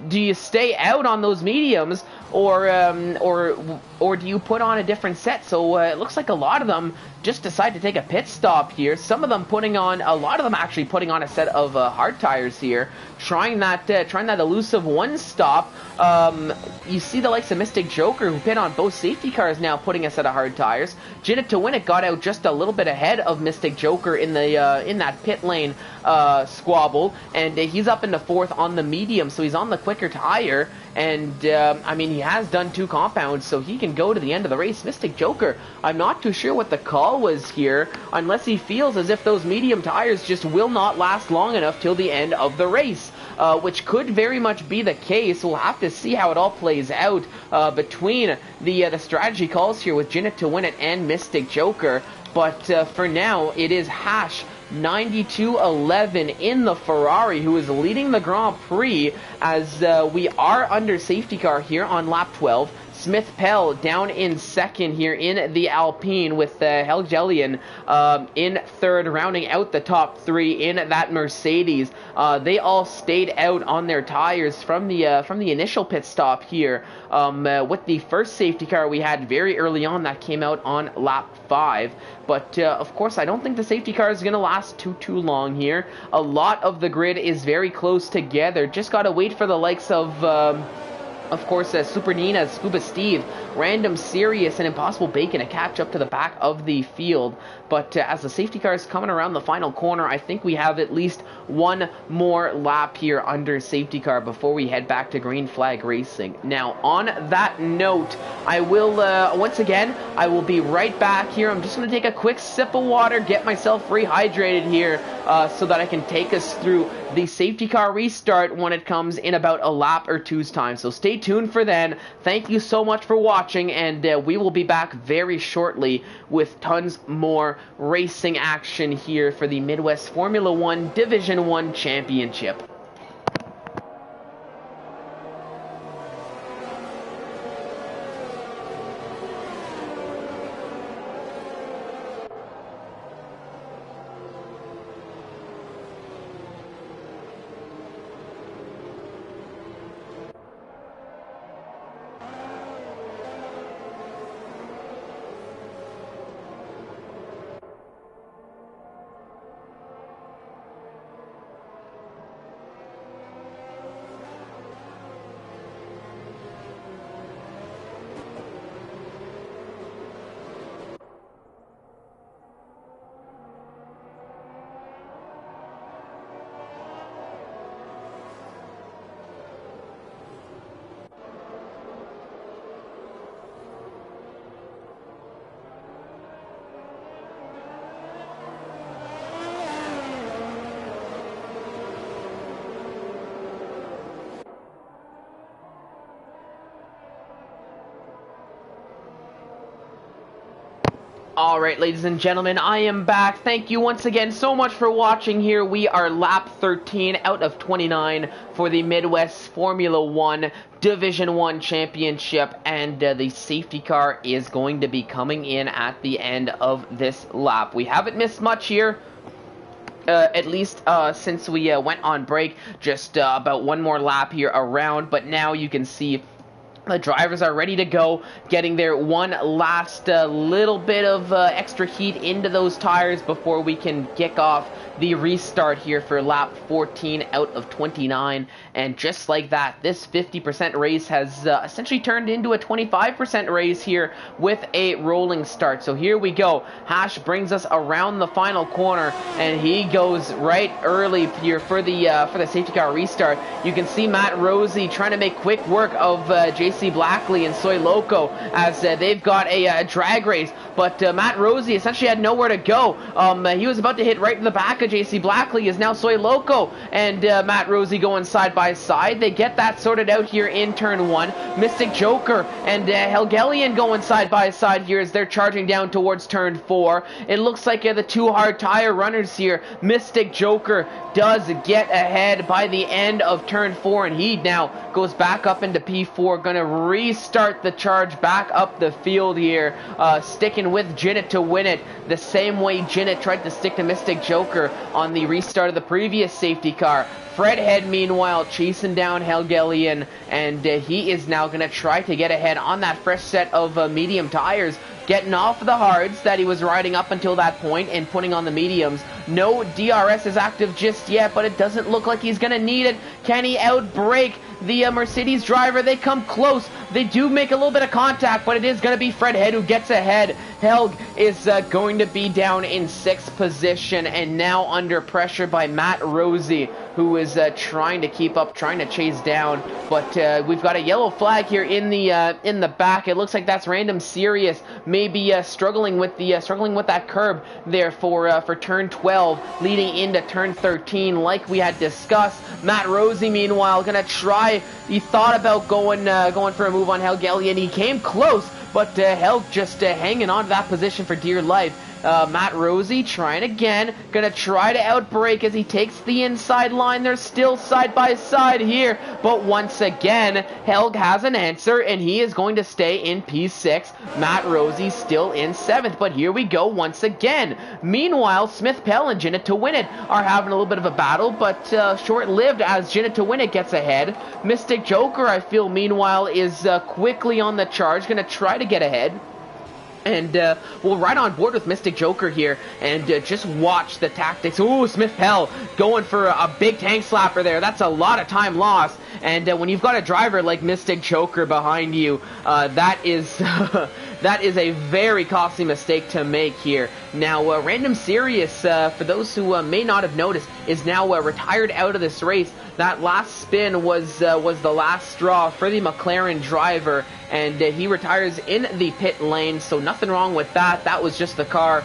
Do you stay out on those mediums, or do you put on a different set? So it looks like a lot of them just decide to take a pit stop here. A lot of them actually putting on a set of hard tires here, trying that elusive one stop. You see the likes of Mystic Joker, who pit on both safety cars now, putting a set of hard tires. Jinnit to win it got out just a little bit ahead of Mystic Joker in that pit lane squabble, and he's up into fourth on the medium, so he's on the quicker tire. And I mean, he has done 2 compounds, so he can go to the end of the race. Mystic Joker, I'm not too sure what the call was here, unless he feels as if those medium tires just will not last long enough till the end of the race, which could very much be the case. We'll have to see how it all plays out between the strategy calls here with Jinnit to win it and Mystic Joker. But for now, it is Hash 9211 in the Ferrari who is leading the Grand Prix, as we are under safety car here on lap 12. Smith Pell down in second here in the Alpine, with Helgelian in third, rounding out the top 3 in that Mercedes. They all stayed out on their tires from the initial pit stop here, with the first safety car we had very early on that came out on lap 5. But of course, I don't think the safety car is going to last too long here. A lot of the grid is very close together. Just got to wait for the likes of course, Super Nina, Scuba Steve, Random Sirius, and Impossible Bacon to catch up to the back of the field. But as the safety car is coming around the final corner, I think we have at least one more lap here under safety car before we head back to Green Flag Racing. Now, on that note, I will, once again, I will be right back here. I'm just going to take a quick sip of water, get myself rehydrated here, so that I can take us through the safety car restart when it comes in about a lap or two's time. So stay tuned for then. Thank you so much for watching, and we will be back very shortly with tons more racing action here for the Midwest Formula 1 Division 1 Championship. Alright, ladies and gentlemen, I am back. Thank you once again so much for watching here. We are lap 13 out of 29 for the Midwest Formula 1 Division 1 Championship, and the safety car is going to be coming in at the end of this lap. We haven't missed much here. At least since we went on break, just about one more lap here around, but now you can see the drivers are ready to go, getting their one last little bit of extra heat into those tires before we can kick off the restart here for lap 14 out of 29. And just like that, this 50% race has essentially turned into a 25% race here with a rolling start. So here we go. Hash brings us around the final corner, and he goes right early here for the safety car restart. You can see Matt Rosie trying to make quick work of JC Blackley and Soy Loco as they've got a drag race, but Matt Rosie essentially had nowhere to go. He was about to hit right in the back of JC Blackley, is now Soy Loco and Matt Rosie going side by side. They get that sorted out here in turn 1. Mystic Joker and Helgelian going side by side here as they're charging down towards turn 4. It looks like the two hard tire runners here. Mystic Joker does get ahead by the end of turn 4, and he now goes back up into P4, gonna restart the charge back up the field here, sticking with Jinnit to win it the same way Jinnit tried to stick to Mystic Joker on the restart of the previous safety car. Fredhead, meanwhile, chasing down Helgelian, and he is now going to try to get ahead on that fresh set of medium tires, getting off the hards that he was riding up until that point and putting on the mediums. No DRS is active just yet, but it doesn't look like he's going to need it. Can he outbrake the Mercedes driver? They come close. They do make a little bit of contact, but it is going to be Fredhead who gets ahead. Helg is going to be down in 6th position and now under pressure by Matt Rosie, who is trying to keep up, trying to chase down. But we've got a yellow flag here in the back. It looks like that's Random Serious, maybe struggling with that curb there for turn 12, leading into turn 13, like we had discussed. Matt Rosie, meanwhile, gonna try. He thought about going for a move on Helgelian. He came close, but Helg just hanging on to that position for dear life. Matt Rosie trying again, gonna try to outbrake as he takes the inside line. They're still side by side here, but once again, Helg has an answer, and he is going to stay in P6. Matt Rosie still in 7th, but here we go once again. Meanwhile, Smith Pell and Jinnit to win it are having a little bit of a battle, but short-lived as Jinnit to win it gets ahead. Mystic Joker, I feel, meanwhile, is quickly on the charge, gonna try to get ahead. And we'll ride on board with Mystic Joker here and just watch the tactics. Ooh, Smith Pell going for a big tank slapper there. That's a lot of time lost. And when you've got a driver like Mystic Joker behind you, that is that is a very costly mistake to make here. Now, Random Serious, for those who may not have noticed, is now retired out of this race. That last spin was the last straw for the McLaren driver, and he retires in the pit lane, so nothing wrong with that. That was just the car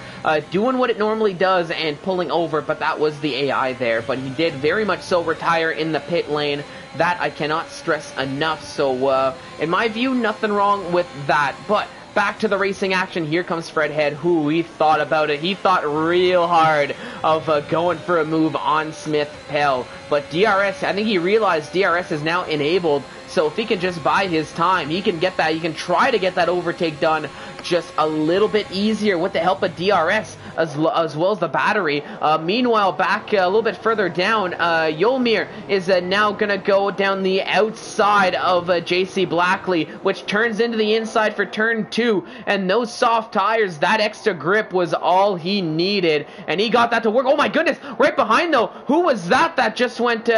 doing what it normally does and pulling over, but that was the AI there. But he did very much so retire in the pit lane. That I cannot stress enough, so in my view, nothing wrong with that. But back to the racing action. Here comes Fredhead, who he thought about it. He thought real hard of going for a move on Smith Pell. But DRS, I think he realized DRS is now enabled. So if he can just buy his time, he can get that. He can try to get that overtake done just a little bit easier with the help of DRS as well as the battery. Meanwhile, back a little bit further down, Yolmir is now going to go down the outside of JC Blackley, which turns into the inside for turn 2. And those soft tires, that extra grip was all he needed. And he got that to work. Oh my goodness, right behind though. Who was that just went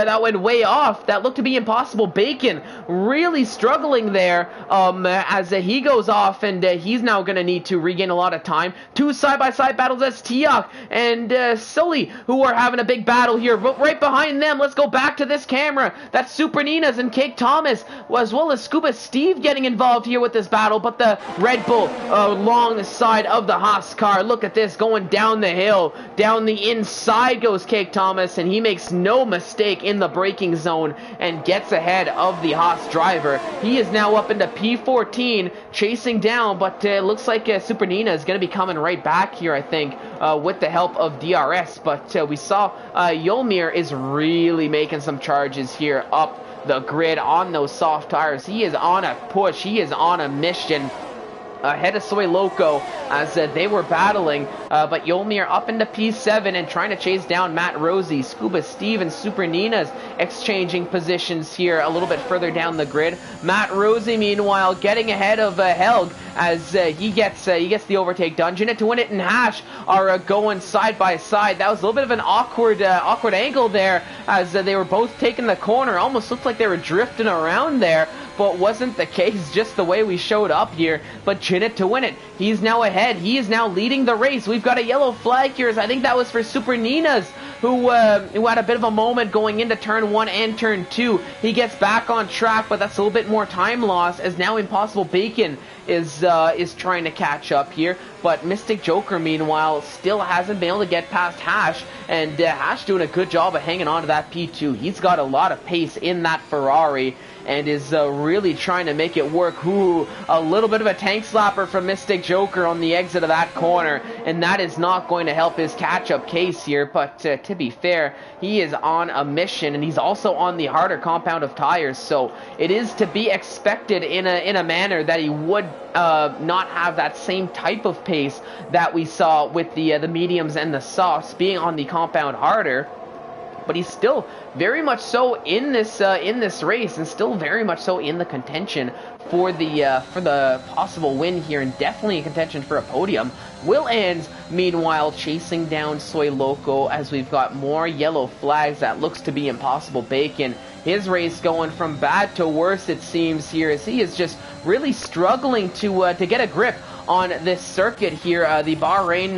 way off? That looked to be Impossible Bacon. Really struggling there as he goes off, and he's now going to need to regain a lot of time. Two side-by-side battles Thomas, Tiak, and Sully, who are having a big battle here. But right behind them, let's go back to this camera. That's Super Nina's and Cake Thomas, as well as Scuba Steve getting involved here with this battle. But the Red Bull along the side of the Haas car. Look at this, going down the hill. Down the inside goes Cake Thomas, and he makes no mistake in the braking zone and gets ahead of the Haas driver. He is now up into P14, chasing down, but it looks like Super Nina is going to be coming right back here, I think, with the help of DRS. But we saw Yolmir is really making some charges here up the grid on those soft tires. He is on a push. He is on a mission ahead of Soy Loco as they were battling, but Yolmir up into P7 and trying to chase down Matt Rosie. Scuba Steve and Super Nina's exchanging positions here a little bit further down the grid. Matt Rosie, meanwhile, getting ahead of Helg as he gets the overtake done. Janet to win it and Hash are going side by side. That was a little bit of an awkward angle there as they were both taking the corner. Almost looked like they were drifting around there, but wasn't the case, just the way we showed up here. But Janet to win it. He's now ahead. He is now leading the race. We've got a yellow flag here. I think that was for Super Nina's, who had a bit of a moment going into turn 1 and turn 2. He gets back on track, but that's a little bit more time loss as now Impossible Bacon is trying to catch up here. But Mystic Joker, meanwhile, still hasn't been able to get past Hash, and Hash doing a good job of hanging on to that P2. He's got a lot of pace in that Ferrari and is really trying to make it work. Ooh, a little bit of a tank slapper from Mystic Joker on the exit of that corner, and that is not going to help his catch-up case here. But to be fair, he is on a mission, and he's also on the harder compound of tires, so it is to be expected in a manner that he would not have that same type of pace that we saw with the mediums and the softs being on the compound harder. But he's still very much so in this race, and still very much so in the contention for the possible win here, and definitely in contention for a podium. Will Ends, meanwhile, chasing down Soy Loco as we've got more yellow flags. That looks to be Impossible Bacon. His race going from bad to worse, it seems, here, as he is just really struggling to get a grip on this circuit here. The Bahrain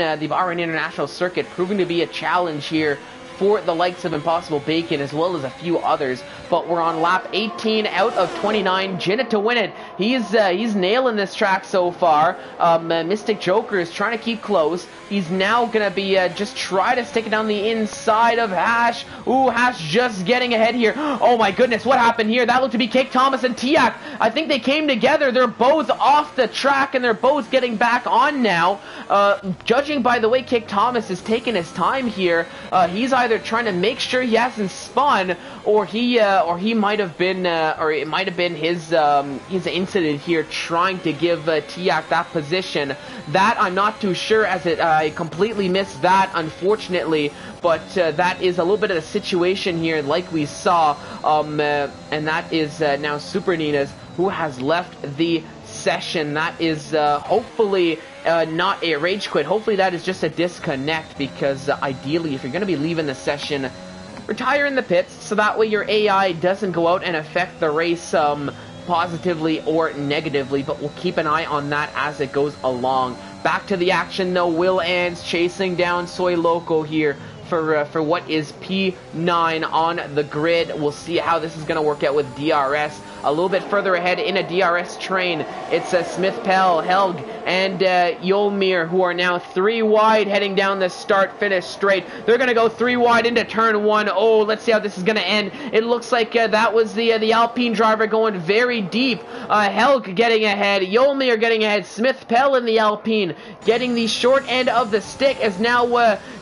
International Circuit proving to be a challenge here for the likes of Impossible Bacon as well as a few others. But we're on lap 18 out of 29. Jinnit to win it. He's nailing this track so far. Mystic Joker is trying to keep close. He's now going to be just try to stick it down the inside of Hash. Ooh, Hash just getting ahead here. Oh my goodness, what happened here? That looked to be Cake Thomas and Tiak. I think they came together. They're both off the track and they're both getting back on now. Judging by the way Cake Thomas is taking his time here, he's either trying to make sure he hasn't spun, or he might have been, or it might have been his incident here trying to give Tiak that position. That I'm not too sure, as I completely missed that, unfortunately. But that is a little bit of a situation here, like we saw, and that is now Super Nina's, who has left the session. That is hopefully not a rage quit. Hopefully that is just a disconnect, because ideally, if you're going to be leaving the session, retire in the pits, so that way your AI doesn't go out and affect the race positively or negatively. But we'll keep an eye on that as it goes along. Back to the action though. Will Ants chasing down Soy Loco here for what is P9 on the grid. We'll see how this is going to work out with DRS. A little bit further ahead in a DRS train, it's Smith Pell, Helg, and Yolmir, who are now 3 wide heading down the start-finish straight. They're going to go 3 wide into turn 1. Oh, let's see how this is going to end. It looks like that was the Alpine driver going very deep. Helg getting ahead, Yolmir getting ahead, Smith Pell in the Alpine getting the short end of the stick, as now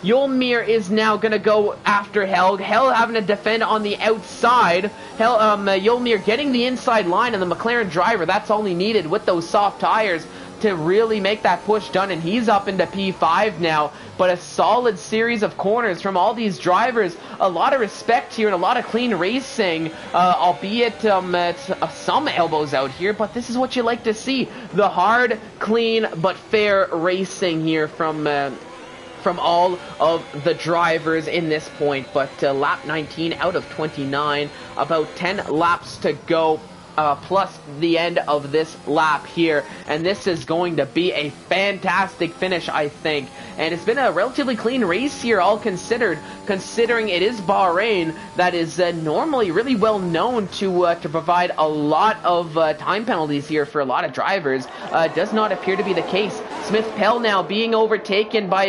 Yolmir is now going to go after Helg. Helg having to defend on the outside. Yolmir getting the inside line, and the McLaren driver, that's all he needed with those soft tires to really make that push done, and he's up into P5 now. But a solid series of corners from all these drivers. A lot of respect here and a lot of clean racing, albeit some elbows out here, but this is what you like to see. The hard, clean, but fair racing here from all of the drivers in this point. But lap 19 out of 29, about 10 laps to go. plus the end of this lap here, and this is going to be a fantastic finish, I think. And it's been a relatively clean race here, all considered, considering it is Bahrain, that is normally really well known to provide a lot of time penalties here for a lot of drivers. Does not appear to be the case. Smith Pell now being overtaken by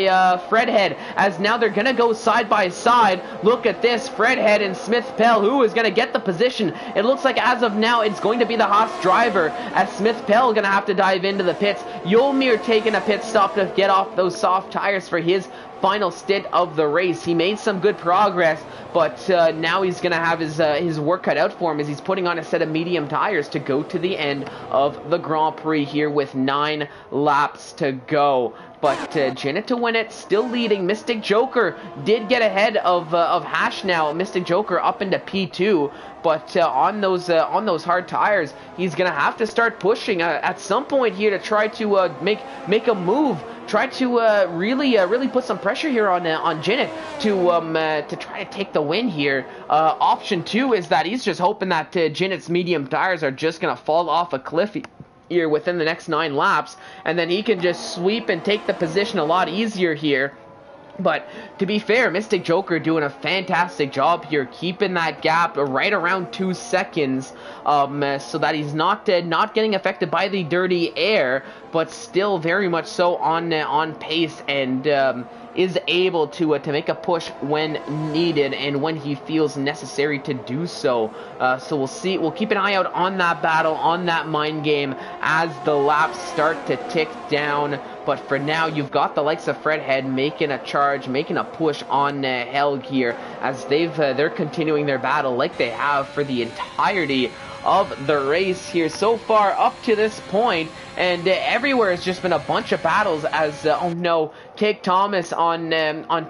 Fredhead, as now they're gonna go side by side. Look at this, Fredhead and Smith Pell, who is gonna get the position? It looks like as of now it's going to be the Haas driver, as Smith Pell gonna have to dive into the pits. Yolmir taking a pit stop to get off those soft tires for his final stint of the race. He made some good progress, but now he's going to have his work cut out for him as he's putting on a set of medium tires to go to the end of the Grand Prix here with 9 laps to go. But Janet to win it, still leading. Mystic Joker did get ahead of Hash now. Mystic Joker up into P2, but on those hard tires, he's gonna have to start pushing at some point here to try to make a move. Try to really put some pressure here on Janet to try to take the win here. Option 2 is that he's just hoping that Janet's medium tires are just gonna fall off a cliff here within the next 9 laps, and then he can just sweep and take the position a lot easier here. But to be fair, Mystic Joker doing a fantastic job here, keeping that gap right around 2 seconds, so that he's not getting affected by the dirty air, but still very much so on pace, and is able to make a push when needed and when he feels necessary to do so. So we'll see. We'll keep an eye out on that battle, on that mind game as the laps start to tick down. But for now, you've got the likes of Fredhead making a charge, making a push on Helg here, as they're continuing their battle like they have for the entirety of the race here so far up to this point. And everywhere has just been a bunch of battles as, oh no, Cake Thomas on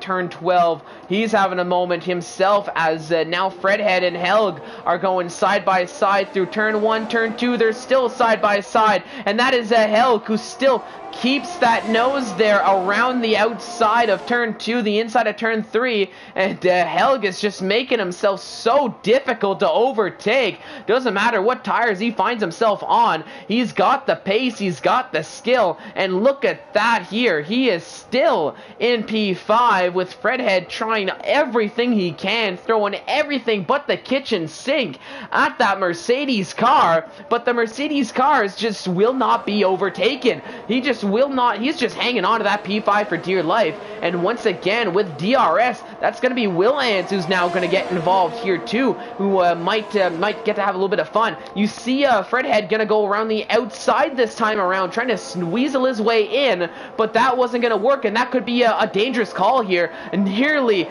turn 12, he's having a moment himself as now Fredhead and Helg are going side by side through turn 1, turn 2, they're still side by side, and that is Helg who still keeps that nose there around the outside of turn 2, the inside of turn 3, and Helg is just making himself so difficult to overtake. Doesn't matter what tires he finds himself on, he's got the pace, he's got the skill, and look at that here. He is still in P5 with Fredhead trying everything he can, throwing everything but the kitchen sink at that Mercedes car, but the Mercedes cars just will not be overtaken. He just will not. He's just hanging on to that P5 for dear life. And once again with DRS, that's going to be Will Ants who's now going to get involved here too, who might get to have a little bit of fun. You see Fredhead going to go around the outside this time around, trying to weasel his way in, but that wasn't going to work, and that could be a dangerous call here, and nearly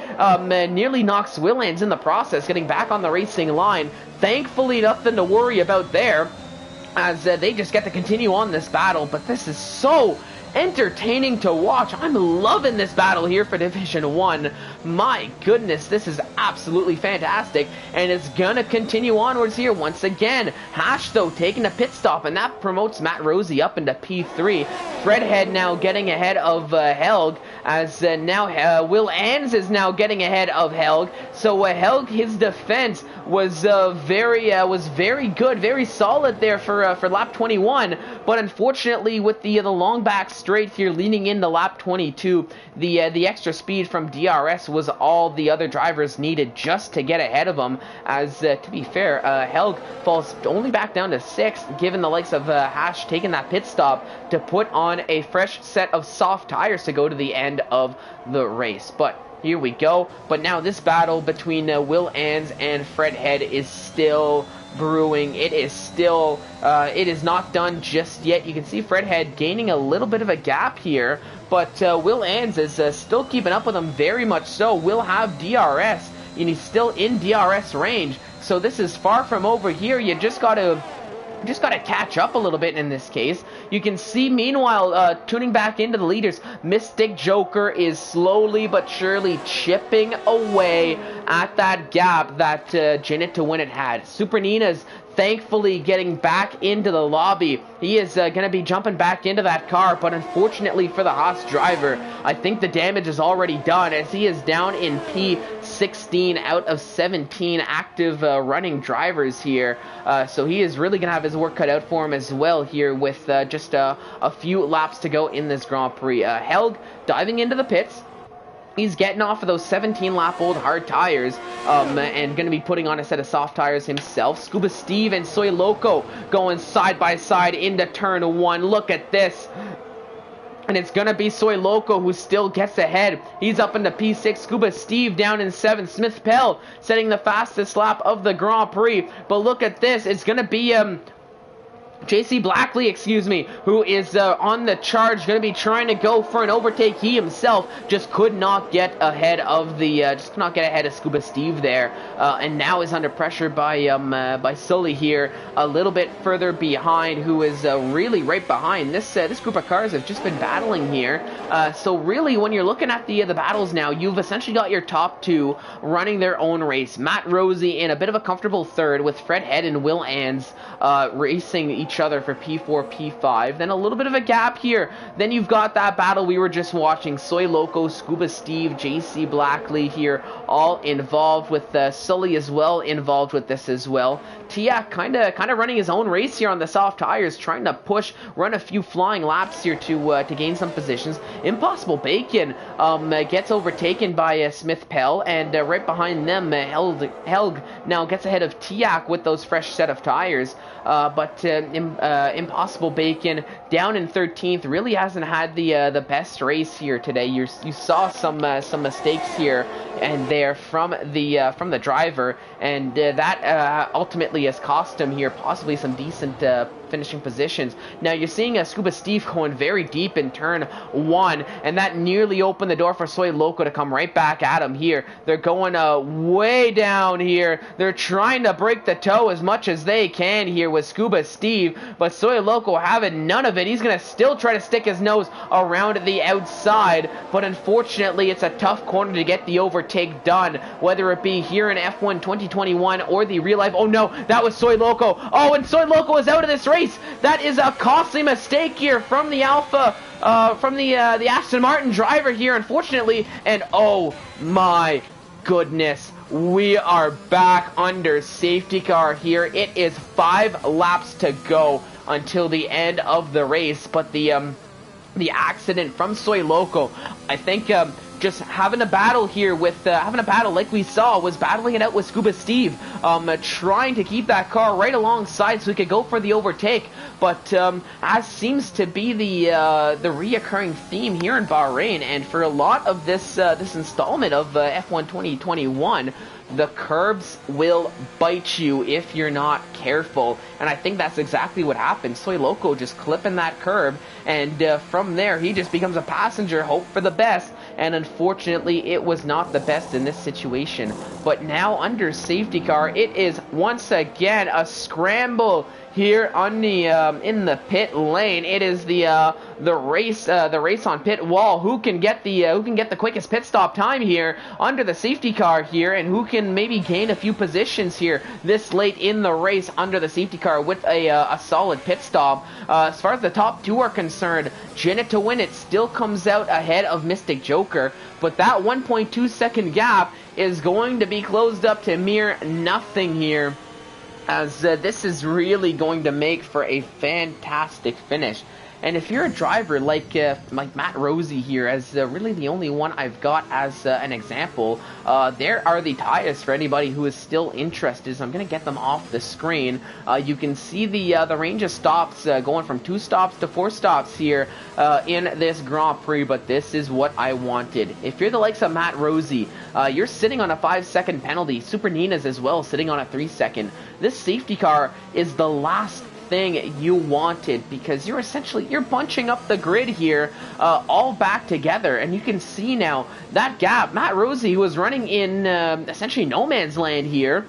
knocks Will Ants in the process, getting back on the racing line. Thankfully, nothing to worry about there, as they just get to continue on this battle. But this is so entertaining to watch. I'm loving this battle here for Division 1. My goodness, this is absolutely fantastic, and it's gonna continue onwards here once again. Hash, though, taking a pit stop, and that promotes Matt Rosie up into P3. Fredhead now getting ahead of Helg, as now Will Ans is now getting ahead of Helg. So Helg, his defense was very good, very solid there for lap 21, but unfortunately with the long back straight here leading into lap 22, the extra speed from DRS was all the other drivers needed just to get ahead of him, as to be fair, Helg falls only back down to 6th, given the likes of Hash taking that pit stop to put on a fresh set of soft tires to go to the end of the race. But here we go. But now this battle between Will Ans and Fredhead is still brewing. It is still, it is not done just yet. You can see Fredhead gaining a little bit of a gap here, but Will Ans is still keeping up with him very much so. Will have DRS, and he's still in DRS range. So this is far from over here. You just got to catch up a little bit in this case. You can see, meanwhile, tuning back into the leaders, Mystic Joker is slowly but surely chipping away at that gap that Janet to win it had. Super Nina's thankfully getting back into the lobby. He is going to be jumping back into that car, but unfortunately for the Haas driver, I think the damage is already done, as he is down in P6. 16 out of 17 active running drivers here. So he is really going to have his work cut out for him as well here with just a few laps to go in this Grand Prix. Helg diving into the pits. He's getting off of those 17-lap-old hard tires and going to be putting on a set of soft tires himself. Scuba Steve and Soy Loco going side by side into turn 1. Look at this. And it's going to be Soy Loco who still gets ahead. He's up into P6. Scuba Steve down in 7th. Smith Pell setting the fastest lap of the Grand Prix. But look at this. It's going to be JC Blackley, who is on the charge, going to be trying to go for an overtake. He himself just could not get ahead of Scuba Steve there, and now is under pressure by Sully here, a little bit further behind, who is really right behind. This group of cars have just been battling here. So really, when you're looking at the battles now, you've essentially got your top two running their own race. Matt Rosie in a bit of a comfortable third, with Fred Head and Will Ans racing each other for P4, P5. Then a little bit of a gap here. Then you've got that battle we were just watching. Soy Loco, Scuba Steve, JC Blackley here, all involved, with Sully as well involved with this as well. Tiak kind of running his own race here on the soft tires, trying to run a few flying laps here to gain some positions. Impossible Bacon gets overtaken by Smith Pell, and right behind them, Helg now gets ahead of Tiak with those fresh set of tires. But Impossible Bacon down in 13th really hasn't had the best race here today. You saw some mistakes here and there from the driver, and that ultimately has cost him here possibly some decent finishing positions. Now you're seeing Scuba Steve going very deep in turn 1, and that nearly opened the door for Soy Loco to come right back at him here. They're going way down here. They're trying to break the toe as much as they can here with Scuba Steve, but Soy Loco having none of it. He's going to still try to stick his nose around the outside, but unfortunately it's a tough corner to get the overtake done, whether it be here in F1 2021 or the real life. Oh no, that was Soy Loco. Oh, and Soy Loco is out of this race. That is a costly mistake here from the the Aston Martin driver here, unfortunately. And oh my goodness, we are back under safety car here. It is 5 laps to go until the end of the race, but the accident from Soy Loco, I think just having a battle here with like we saw, was battling it out with Scuba Steve, trying to keep that car right alongside so he could go for the overtake. But as seems to be the reoccurring theme here in Bahrain, and for a lot of this installment of F1 2021, the curbs will bite you if you're not careful, and I think that's exactly what happened. Soy Loco just clipping that curb, and from there he just becomes a passenger, hope for the best, and unfortunately it was not the best in this situation. But now under safety car, it is once again a scramble here on the in the pit lane. It is the race on pit wall. Who can get the quickest pit stop time here under the safety car here, and who can maybe gain a few positions here this late in the race under the safety car with a solid pit stop. As far as the top two are concerned, Janet to win it still comes out ahead of Mystic Joker, but that 1.2 second gap is going to be closed up to mere nothing here, as this is really going to make for a fantastic finish. And if you're a driver like Matt Rosie here, as really the only one I've got as an example, there are the tires for anybody who is still interested. So I'm going to get them off the screen. You can see the range of stops going from 2 stops to 4 stops here in this Grand Prix, but this is what I wanted. If you're the likes of Matt Rosie, you're sitting on a 5-second penalty. Super Nina's as well, sitting on a 3-second. This safety car is the last thing you wanted, because you're bunching up the grid here, all back together, and you can see now that gap. Matt Rosie, who was running in essentially no man's land here,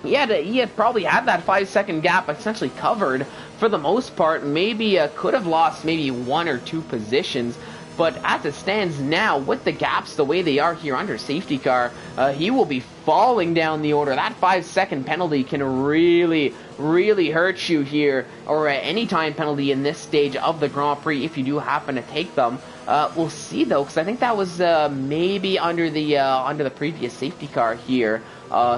he had probably had that 5-second gap essentially covered for the most part. Maybe could have lost maybe 1 or 2 positions, But as it stands now, with the gaps the way they are here under safety car, he will be falling down the order. That 5-second penalty can really hurt you here, or any time penalty in this stage of the Grand Prix if you do happen to take them. We'll see though, because I think that was maybe under the previous safety car here.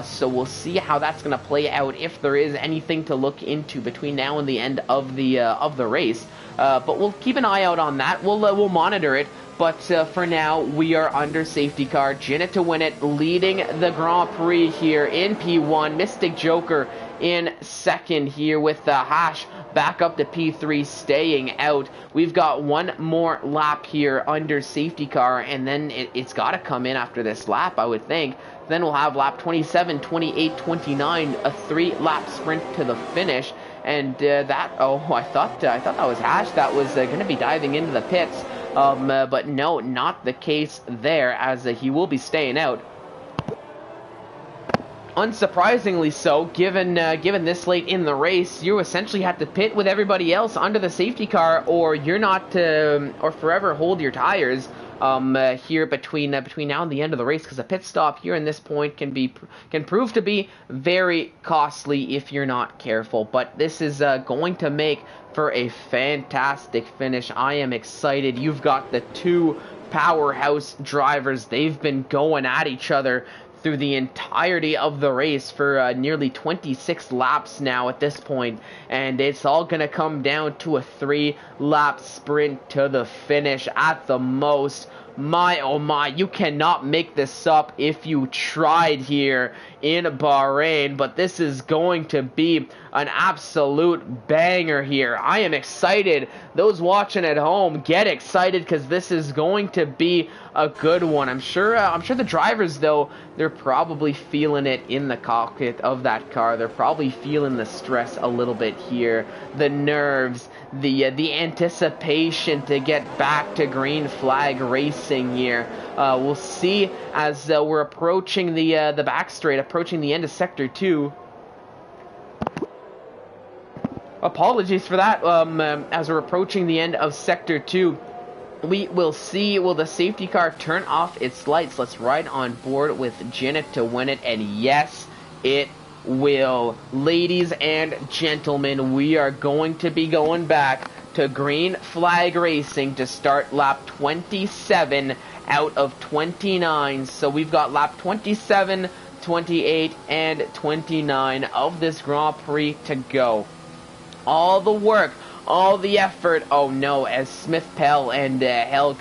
So we'll see how that's going to play out, if there is anything to look into between now and the end of the race. But we'll keep an eye out on that. We'll monitor it. But for now, we are under safety car. Jinnit to win it, leading the Grand Prix here in P1. Mystic Joker in second here, with Hash back up to P3, staying out. We've got one more lap here under safety car, and then it's got to come in after this lap, I would think. Then we'll have lap 27, 28, 29, a 3-lap sprint to the finish. And I thought that was Hash that was going to be diving into the pits. But no, not the case there, as he will be staying out. Unsurprisingly so, given this late in the race, you essentially have to pit with everybody else under the safety car, or you're not, or forever hold your tires. Here between now and the end of the race, because a pit stop here in this point can prove to be very costly if you're not careful. But this is going to make for a fantastic finish. I am excited. You've got the two powerhouse drivers. They've been going at each other through the entirety of the race for nearly 26 laps now at this point, and it's all gonna come down to a 3-lap sprint to the finish at the most. My oh my, you cannot make this up if you tried here in Bahrain, but this is going to be an absolute banger here. I am excited. Those watching at home, get excited, because this is going to be a good one. I'm sure the drivers, though, they're probably feeling it in the cockpit of that car. They're probably feeling the stress a little bit here, the nerves, the anticipation to get back to green flag racing here. We'll see as we're approaching the back straight, approaching the end of Sector 2. Apologies for that. As we're approaching the end of Sector 2, we will see, will the safety car turn off its lights? Let's ride on board with Jinnit to win it, and yes, it will. Ladies and gentlemen, we are going to be going back to green flag racing to start lap 27 out of 29. So we've got lap 27, 28, and 29 of this Grand Prix to go. All the work, all the effort. Oh no, as Smith Pell and Helg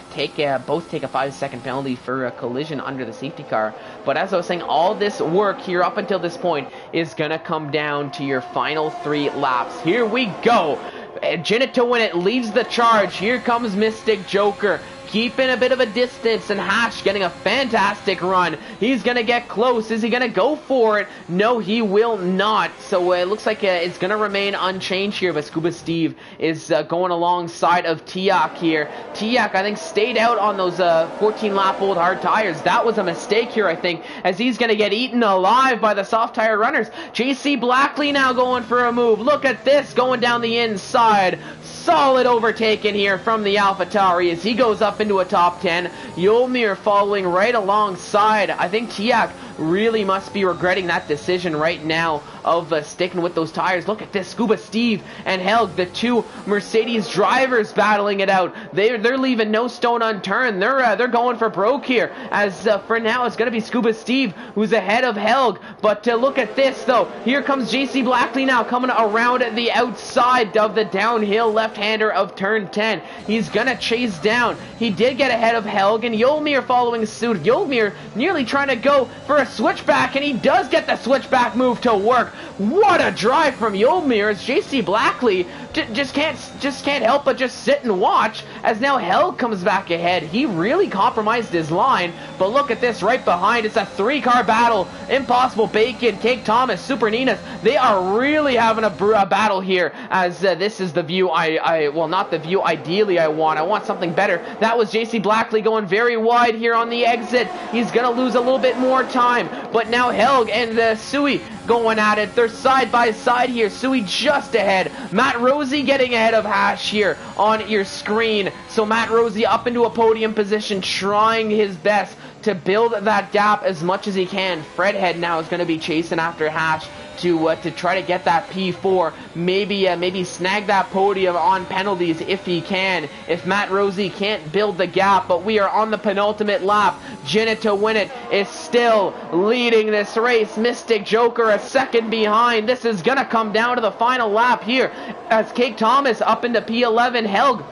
both take a 5-second penalty for a collision under the safety car. But as I was saying, all this work here up until this point is going to come down to your final 3 laps. Here we go. Jinnit to win it, leads the charge. Here comes Mystic Joker, keeping a bit of a distance, and Hash getting a fantastic run. He's going to get close. Is he going to go for it? No, he will not. So it looks like it's going to remain unchanged here, but Scuba Steve is going alongside of Tiak here. Tiak, I think, stayed out on those 14-lap-old hard tires. That was a mistake here, I think, as he's going to get eaten alive by the soft tire runners. JC Blackley now going for a move. Look at this, going down the inside. Solid overtaken here from the AlphaTauri as he goes up into a top 10. Yolmir following right alongside. I think Tiak really must be regretting that decision right now of sticking with those tires. Look at this, Scuba Steve and Helg, the two Mercedes drivers battling it out. They're leaving no stone unturned. They're going for broke here, as for now it's going to be Scuba Steve who's ahead of Helg. But look at this though. Here comes JC Blackley now coming around the outside of the downhill left-hander of turn 10. He's going to chase down. He did get ahead of Helg, and Yolmir following suit. Yolmir nearly trying to go for a switchback, and he does get the switchback move to work. What a drive from Yolmir, as JC Blackley just can't help but just sit and watch as now Helg comes back ahead. He really compromised his line, but look at this right behind. It's a 3-car battle. Impossible Bacon, Cake Thomas, Super Ninas, they are really having a battle here, as this is the view well, not the view ideally I want something better. That was JC Blackley going very wide here on the exit. He's gonna lose a little bit more time, but now Helg and Sui going at it. They're side by side here. Sui just ahead. Matt Rosie getting ahead of Hash here on your screen. So Matt Rosie up into a podium position, trying his best to build that gap as much as he can. Fredhead now is going to be chasing after Hash to try to get that P4, maybe snag that podium on penalties if he can, if Matt Rosie can't build the gap. But we are on the penultimate lap. Jinnit to win it is still leading this race. Mystic Joker a second behind. This is gonna come down to the final lap here as Cake Thomas up into P11. Helg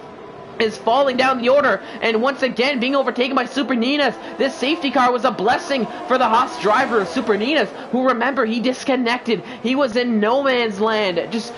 is falling down the order and once again being overtaken by Super Ninas. This safety car was a blessing for the Haas driver, Super Ninas, who, remember, he disconnected. He was in no man's land, just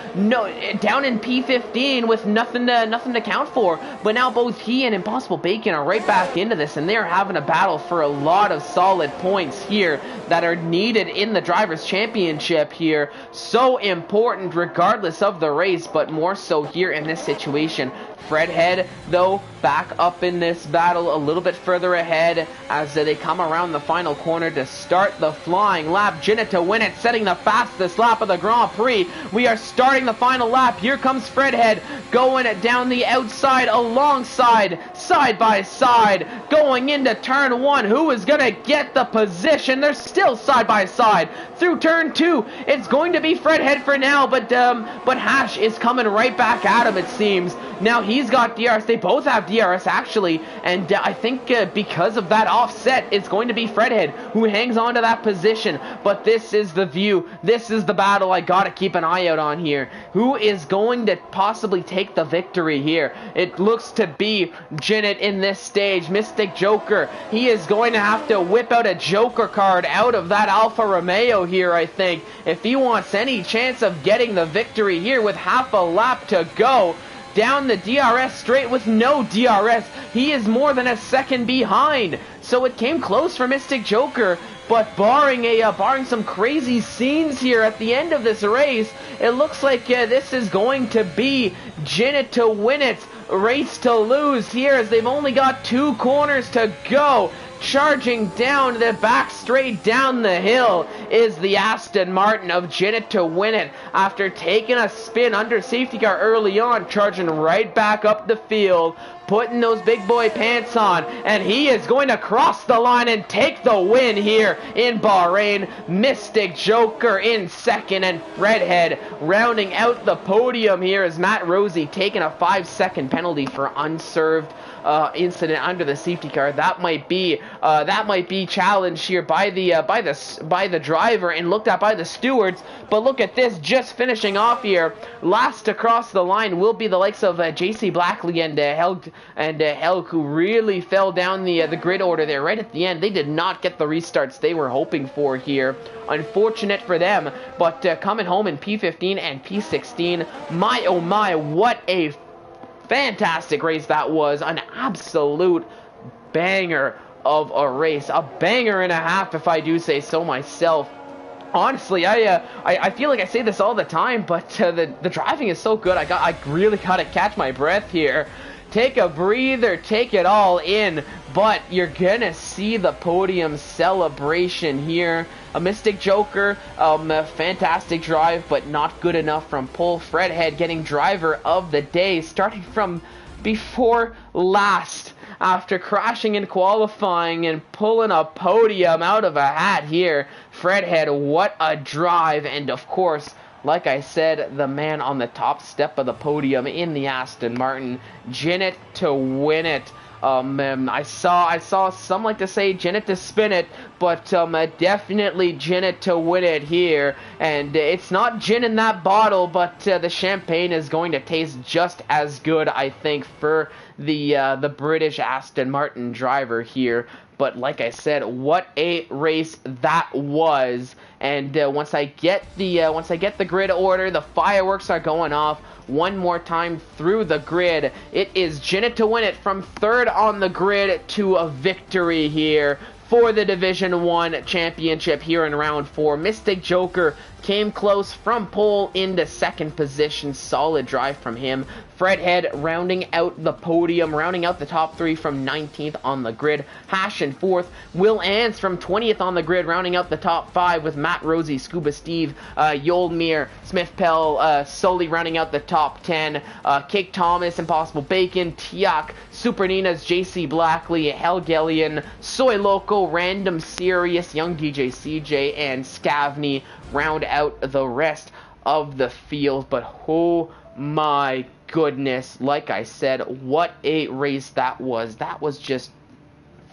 down in P15 with nothing to count for. But now both he and Impossible Bacon are right back into this, and they're having a battle for a lot of solid points here that are needed in the Drivers' Championship here. So important regardless of the race, but more so here in this situation. Fredhead, though, back up in this battle a little bit further ahead as they come around the final corner to start the flying lap. Jinnit to win it, setting the fastest lap of the Grand Prix. We are starting the final lap. Here comes Fredhead going down the outside, alongside, side by side, going into turn 1. Who is going to get the position? They're still side by side through turn 2. It's going to be Fredhead for now, but Hash is coming right back at him, it seems. Now he's got DRS. They both have DRS, actually, and I think because of that offset, it's going to be Fredhead who hangs on to that position. But this is the view. This is the battle I gotta keep an eye out on here. Who is going to possibly take the victory here? It looks to be Jinnit in this stage. Mystic Joker, he is going to have to whip out a Joker card out of that Alfa Romeo here, I think, if he wants any chance of getting the victory here with half a lap to go. Down the DRS straight with no DRS. He is more than a second behind. So it came close for Mystic Joker, but barring some crazy scenes here at the end of this race, it looks like this is going to be Jinnit to win it. Race to lose here as they've only got 2 corners to go. Charging down the back straight down the hill is the Aston Martin of Jinnit to win it after taking a spin under safety car early on, charging right back up the field, putting those big boy pants on, and he is going to cross the line and take the win here in Bahrain. Mystic Joker in second, and Fredhead rounding out the podium here as Matt Rosie taking a 5-second penalty for unserved incident under the safety car. That might be challenged here by the driver and looked at by the stewards. But look at this, just finishing off here. Last to cross the line will be the likes of JC Blackley and Helg, who really fell down the grid order there right at the end. They did not get the restarts they were hoping for here. Unfortunate for them, but coming home in P15 and P16. My oh my, what a fantastic race that was. An absolute banger of a race. A banger and a half, if I do say so myself. Honestly, I feel like I say this all the time, but the driving is so good. I really gotta catch my breath here. Take a breather, take it all in, but you're gonna see the podium celebration here. A Mystic Joker, a fantastic drive, but not good enough from pole. Fredhead getting driver of the day, starting from before last after crashing in qualifying and pulling a podium out of a hat here. Fredhead, what a drive, and of course, like I said, the man on the top step of the podium in the Aston Martin, Jinnit to win it. I saw some like to say Jinnit to spin it, but definitely Jinnit to win it here. And it's not gin in that bottle, but the champagne is going to taste just as good, I think, for the British Aston Martin driver here. But like I said, what a race that was! And once I get the grid order, the fireworks are going off one more time through the grid. It is Jinnit to win it from third on the grid to a victory here. for the Division 1 championship here in round 4. Mystic Joker came close from pole into second position. Solid drive from him. Fredhead rounding out the podium, rounding out the top 3 from 19th on the grid. Hash in 4th. Will Ans from 20th on the grid, rounding out the top 5 with Matt Rosie, Scuba Steve, Yolmir, Smith Pell, Sully rounding out the top 10. Cake Thomas, Impossible Bacon, Tiak, Super Nina's, JC Blackley, Helgelian, Soy Loco, Random Serious, Young DJ CJ, and Scavney round out the rest of the field. But oh my goodness, like I said, what a race that was. That was just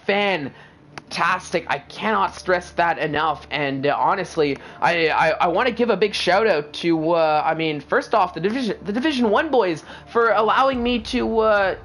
fantastic. I cannot stress that enough. And honestly, I want to give a big shout out to I mean, first off, the Division 1 boys for allowing me to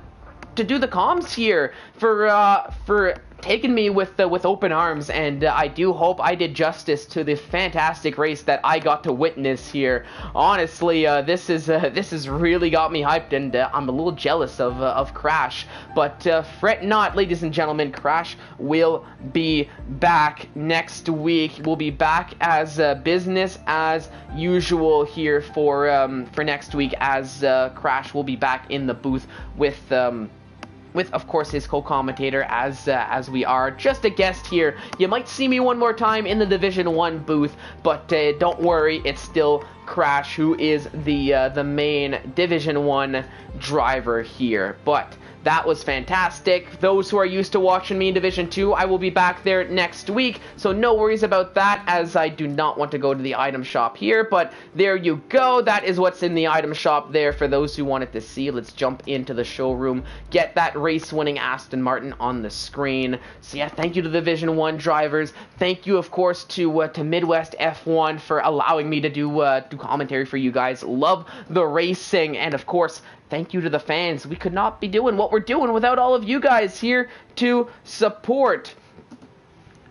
do the comms here, for taking me with open arms, and I do hope I did justice to the fantastic race that I got to witness here. Honestly, this has really got me hyped, and I'm a little jealous of Crash. But fret not, ladies and gentlemen, Crash will be back next week. We'll be back as business as usual here for next week, as Crash will be back in the booth with, of course, his co-commentator, as we are just a guest here. You might see me one more time in the Division 1 booth, but don't worry, it's still Crash who is the main Division 1 driver here. But that was fantastic. Those who are used to watching me in Division 2, I will be back there next week, so no worries about that, as I do not want to go to the item shop here. But there you go. That is what's in the item shop there for those who wanted to see. Let's jump into the showroom, get that race-winning Aston Martin on the screen. So yeah, thank you to the Division 1 drivers. Thank you, of course, to Midwest F1 for allowing me to do commentary for you guys. Love the racing, and of course, thank you to the fans. We could not be doing what we're doing without all of you guys here to support.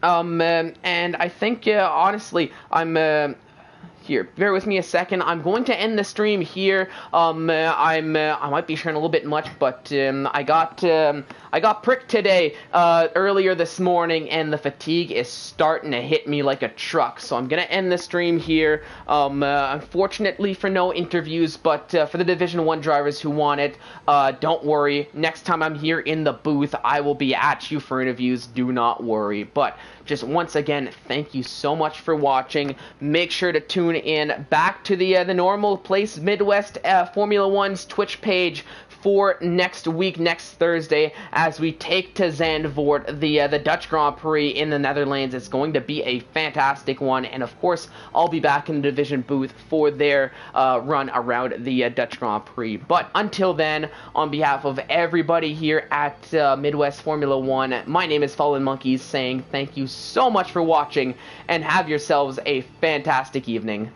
And I think, honestly, I'm here. Bear with me a second. I'm going to end the stream here. I might be sharing a little bit much, but I got pricked today earlier this morning, and the fatigue is starting to hit me like a truck. So I'm gonna end the stream here. Unfortunately for no interviews, but for the Division 1 drivers who want it, don't worry. Next time I'm here in the booth, I will be at you for interviews. Do not worry. But just once again, thank you so much for watching. Make sure to tune in back to the normal place, Midwest Formula 1's Twitch page, for next week, next Thursday, as we take to Zandvoort, the Dutch Grand Prix in the Netherlands. It's going to be a fantastic one, and of course, I'll be back in the division booth for their run around the Dutch Grand Prix. But until then, on behalf of everybody here at Midwest Formula 1, my name is Fallen Monkeys, saying thank you so much for watching, and have yourselves a fantastic evening.